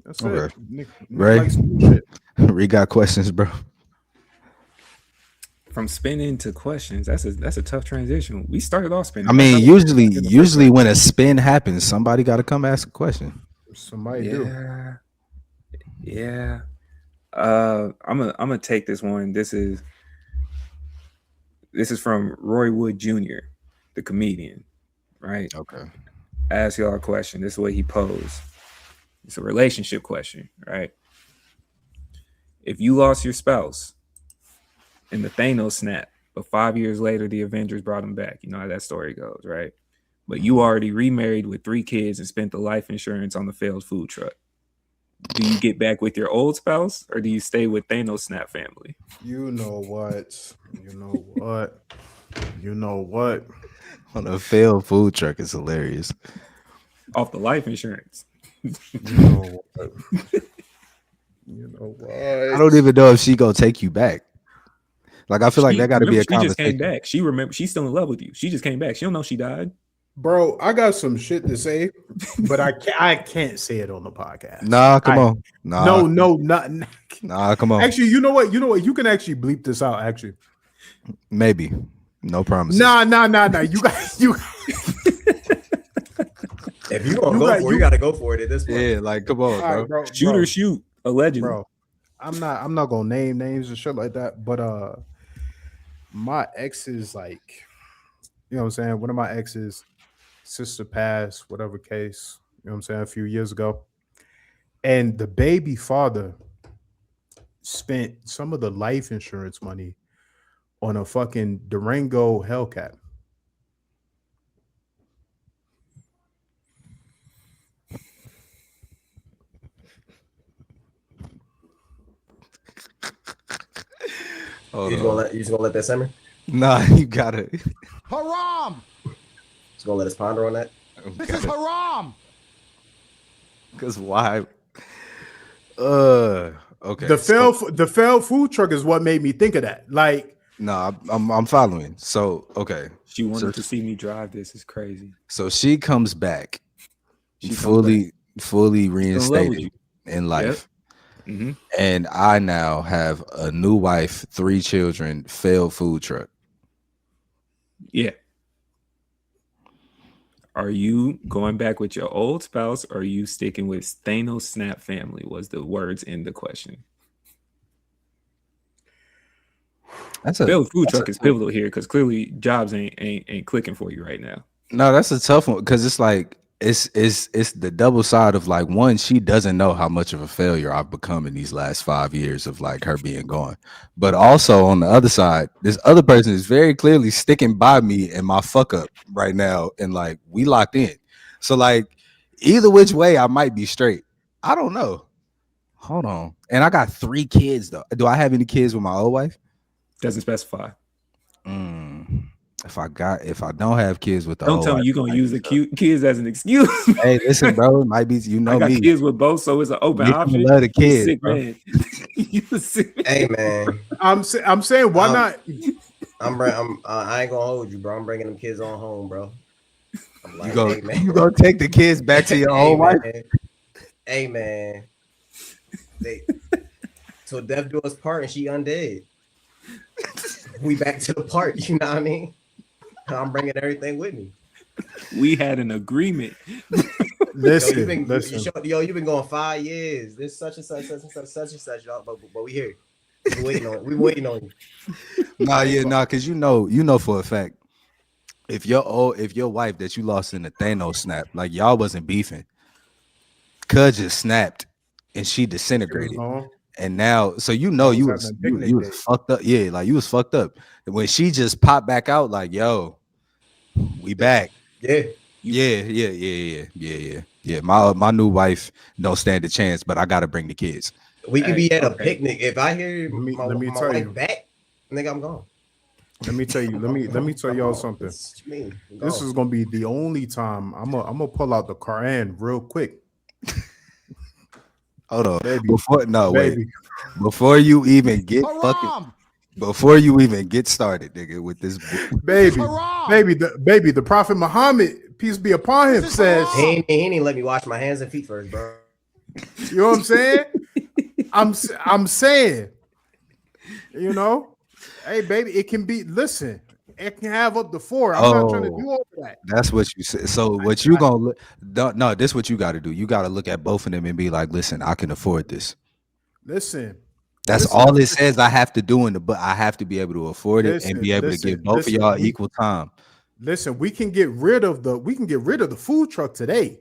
That's okay. It. Ray, like shit. We got questions, bro. From spinning to questions, that's a tough transition. We started off spinning. I mean, usually when a spin happens, somebody got to come ask a question. Somebody do. Yeah. I'm gonna take this one. This is from Roy Wood Jr., the comedian, right? Okay. Ask y'all a question. This is what he posed. It's a relationship question, right? If you lost your spouse in the Thanos snap, but 5 years later the Avengers brought him back, you know how that story goes, right? But you already remarried with 3 kids and spent the life insurance on the failed food truck. Do you get back with your old spouse or do you stay with Thanos snap family? You know what? On a failed food truck is hilarious. Off the life insurance. You know what? I don't even know if she gonna take you back. Like, I feel like that got to be a she conversation. just came back. She remember she's still in love with you. She just came back. She don't know she died. Bro, I got some shit to say, but I can't say it on the podcast. Nah, come on. Nah, no, nothing. Nah, come on. Actually, you know what? You can actually bleep this out. Actually, maybe. No promises. Nah. You got you. If you gonna go for it, you gotta go for it at this point. Yeah, like come on, Right, bro. Shoot or shoot, allegedly. Bro, I'm not gonna name names and shit like that. But my ex is like, you know what I'm saying? One of my exes, sister passed, whatever case, you know what I'm saying, a few years ago. And the baby father spent some of the life insurance money on a fucking Durango Hellcat. Hold You on. just gonna let that simmer? Nah, you gotta. Haram. Just gonna let us ponder on that? This is haram. Because why? Okay. The failed food truck is what made me think of that. Like, No, I'm following. So okay. She wanted So, to see me drive. This is crazy. so she comes back, She comes fully in love with reinstated you. in life. Mm-hmm. And I now have a new wife, 3 children, failed food truck. Yeah. Are you going back with your old spouse or are you sticking with Thanos Snap family? Was the words in the question. That's Failed food that's truck is pivotal here because clearly jobs ain't clicking for you right now. no, that's a tough one because it's like it's the double side of like, one, she doesn't know how much of a failure I've become in these last 5 years of like her being gone. But also on the other side, this other person is very clearly sticking by me and my fuck up right now, and like we locked in. So like either which way, I might be straight. I don't know. Hold on. And I got 3 kids though. Do I have any kids with my old wife? Doesn't specify. If I don't have kids with the Don't old tell me wife, you're gonna it might use be the tough. kids as an excuse. Hey, listen, bro. It might be, you know I got me. kids with both, so it's an open Nico option. love the You a kids, sick bro. man. You a sick man. Hey man, I'm saying, why not? I ain't gonna hold you, bro. I'm bringing them kids on home, bro. I'm like, You hey man, you gonna take the kids back to your hey old wife? man, hey man. They so death do us part, and she undead. We back to the part. You know what I mean? I'm bringing everything with me. We had an agreement. Listen, You've been listen. you've been going 5 years. This such and such, such and such, y'all. But we here. We waiting on. We waiting on you. Nah, because you know for a fact, if your wife that you lost in the Thanos snap, like y'all wasn't beefing, cuz just snapped and she disintegrated. And now, so you know you was fucked up. Yeah, like you was fucked up. And when she just popped back out, like, yo, we back. Yeah. Yeah. My new wife don't stand a chance, but I gotta bring the kids. We could be at a picnic. If I hear my tell wife you. back, nigga, I'm gone. Let me tell you. Let me tell y'all something. What you mean? This is gonna be the only time I'm gonna pull out the Quran real quick. Hold on. Baby. Wait. Before you even get before you even get started, nigga, with this baby, the Prophet Muhammad, peace be upon him, says he ain't let me wash my hands and feet first, bro. You know what I'm saying? I'm saying, you know, hey baby, it can be. Listen, it can have up to 4. I'm not trying to do all of that. That's what you said. So what you gonna look? No, this is what you got to do. You got to look at both of them and be like, listen, I can afford this. Listen. That's all it says. I have to do but I have to be able to afford it and be able to give both of y'all equal time. Listen, we can get rid of the food truck today.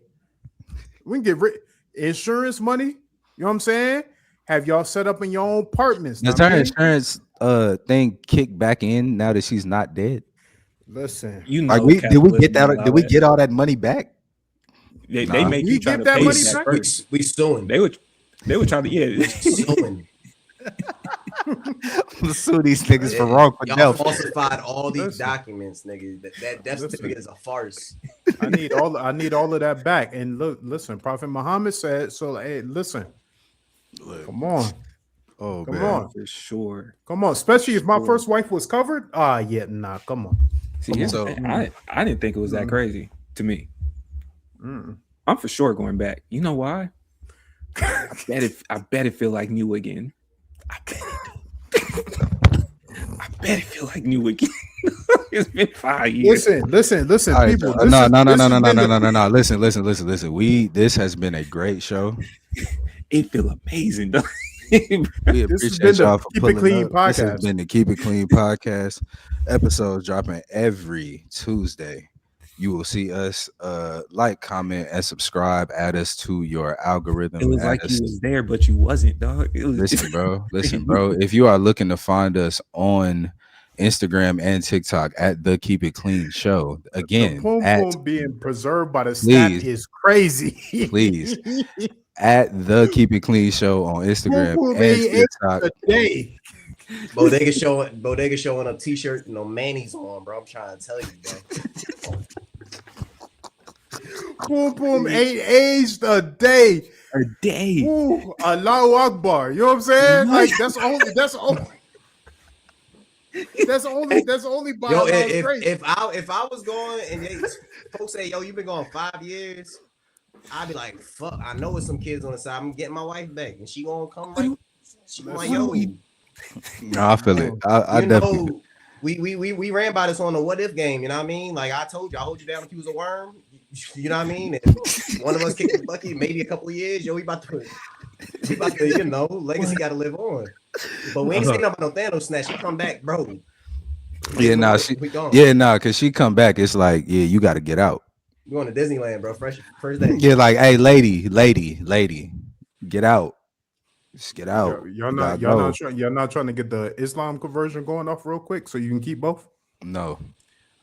We can get rid insurance money. You know what I'm saying? Have y'all set up in your own apartments? Does her insurance thing kick back in now that she's not dead? Listen, you know, like did we get that? Did we get all that money back? They make you try to that pay money that back? first. We suing. They would try to suing. Sue these niggas for wrongful y'all death. falsified all these documents, nigga. That death certificate is a farce. I need all of that back. And look, listen, Prophet Muhammad said so. Hey, listen, come on. Oh, come man. on, for sure. Come on, especially if my first wife was covered. Yeah, nah, come on. See, I didn't think it was that crazy to me. I'm for sure going back. You know why? I bet it feel like new again. I bet it feel like new again. It's been 5 years. Listen, right, people. No. Listen. This has been a great show. It feel amazing, though. We appreciate y'all for Keep It Clean podcast. This has been the Keep It Clean podcast. Episodes dropping every Tuesday. You will see us like, comment, and subscribe. Add us to your algorithm. It was like you was there, but you wasn't, dog. Listen, bro. If you are looking to find us on Instagram and TikTok at the Keep It Clean Show, again, the being preserved by the snap is crazy. Please. At the Keep It Clean Show on Instagram and TikTok. Bodega showing up t-shirt, Manny's on, bro. I'm trying to tell you, bro. Boom, boom, ain't aged a day. A day. Ooh, Allahu Akbar. You know what I'm saying? Like that's only by Yo, Allah's grace. if I was going and folks say, yo, you've been going 5 years, I'd be like, fuck, I know it's some kids on the side. I'm getting my wife back, and she gonna come like, yo. No, I feel it. I definitely. We ran by this on the what if game. You know what I mean? Like I told you, I hold you down if you was a worm. You know what I mean? And one of us kicked the bucket, maybe a couple of years. Yo, we about to, legacy got to live on. But we ain't saying nothing about no Thanos snatch. She come back, bro. Cause she come back. It's like, yeah, you got to get out. You going to Disneyland, bro? First day. Yeah, like, hey, lady, get out. Just get out. Y'all not trying to get the Islam conversion going off real quick so you can keep both. No,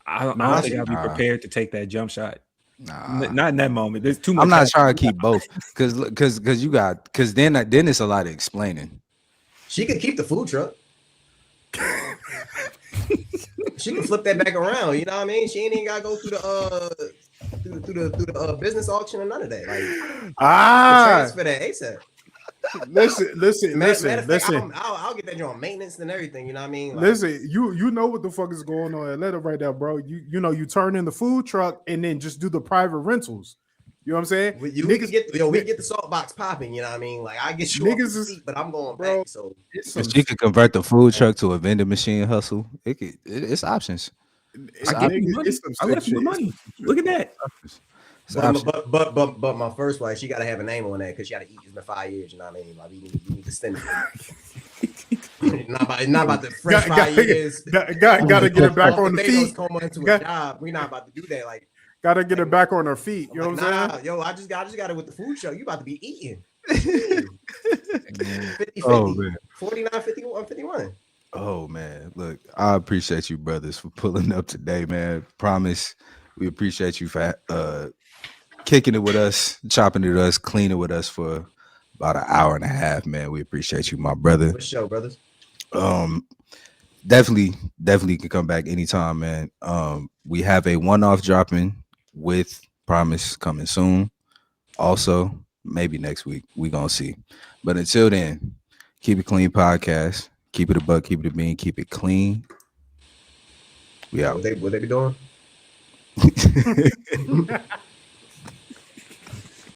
I don't think I'll be prepared to take that jump shot. Nah, not in that moment. There's too much. I'm not trying to keep both because then it's a lot of explaining. She could keep the food truck. She can flip that back around. You know what I mean? She ain't even gotta go through the business auction or none of that. Like transfer that ASAP. Listen. I'll get that joint on maintenance and everything. You know what I mean? Like, listen, you know what the fuck is going on in Atlanta right now, bro. You turn in the food truck and then just do the private rentals. You know what I'm saying? We get the salt box popping. You know what I mean? Like I get you niggas off the seat, but I'm going back. So she could convert the food truck to a vending machine hustle. It's options. I left you money. Look at that. But my first wife, she got to have a name on that because she got to eat. It's been 5 years. You know what I mean? Like we need to send it. not about the fresh 5 years. Got to get it back on the feet. We're not about to do that. Like, gotta get it back on her feet. You know what I'm saying? Yo, I just got it with the food show. You about to be eating. 50, 49, 51, 51. Oh man, look, I appreciate you brothers for pulling up today, man. Promise, we appreciate you for kicking it with us, chopping it with us, cleaning with us for about an hour and a half, man. We appreciate you, my brother. For sure, brothers. Definitely can come back anytime, man. We have a one-off dropping with Promise coming soon. Also, maybe next week. We gonna see. But until then, keep it clean podcast. Keep it a buck, keep it a bean, keep it clean. We out. What they be doing?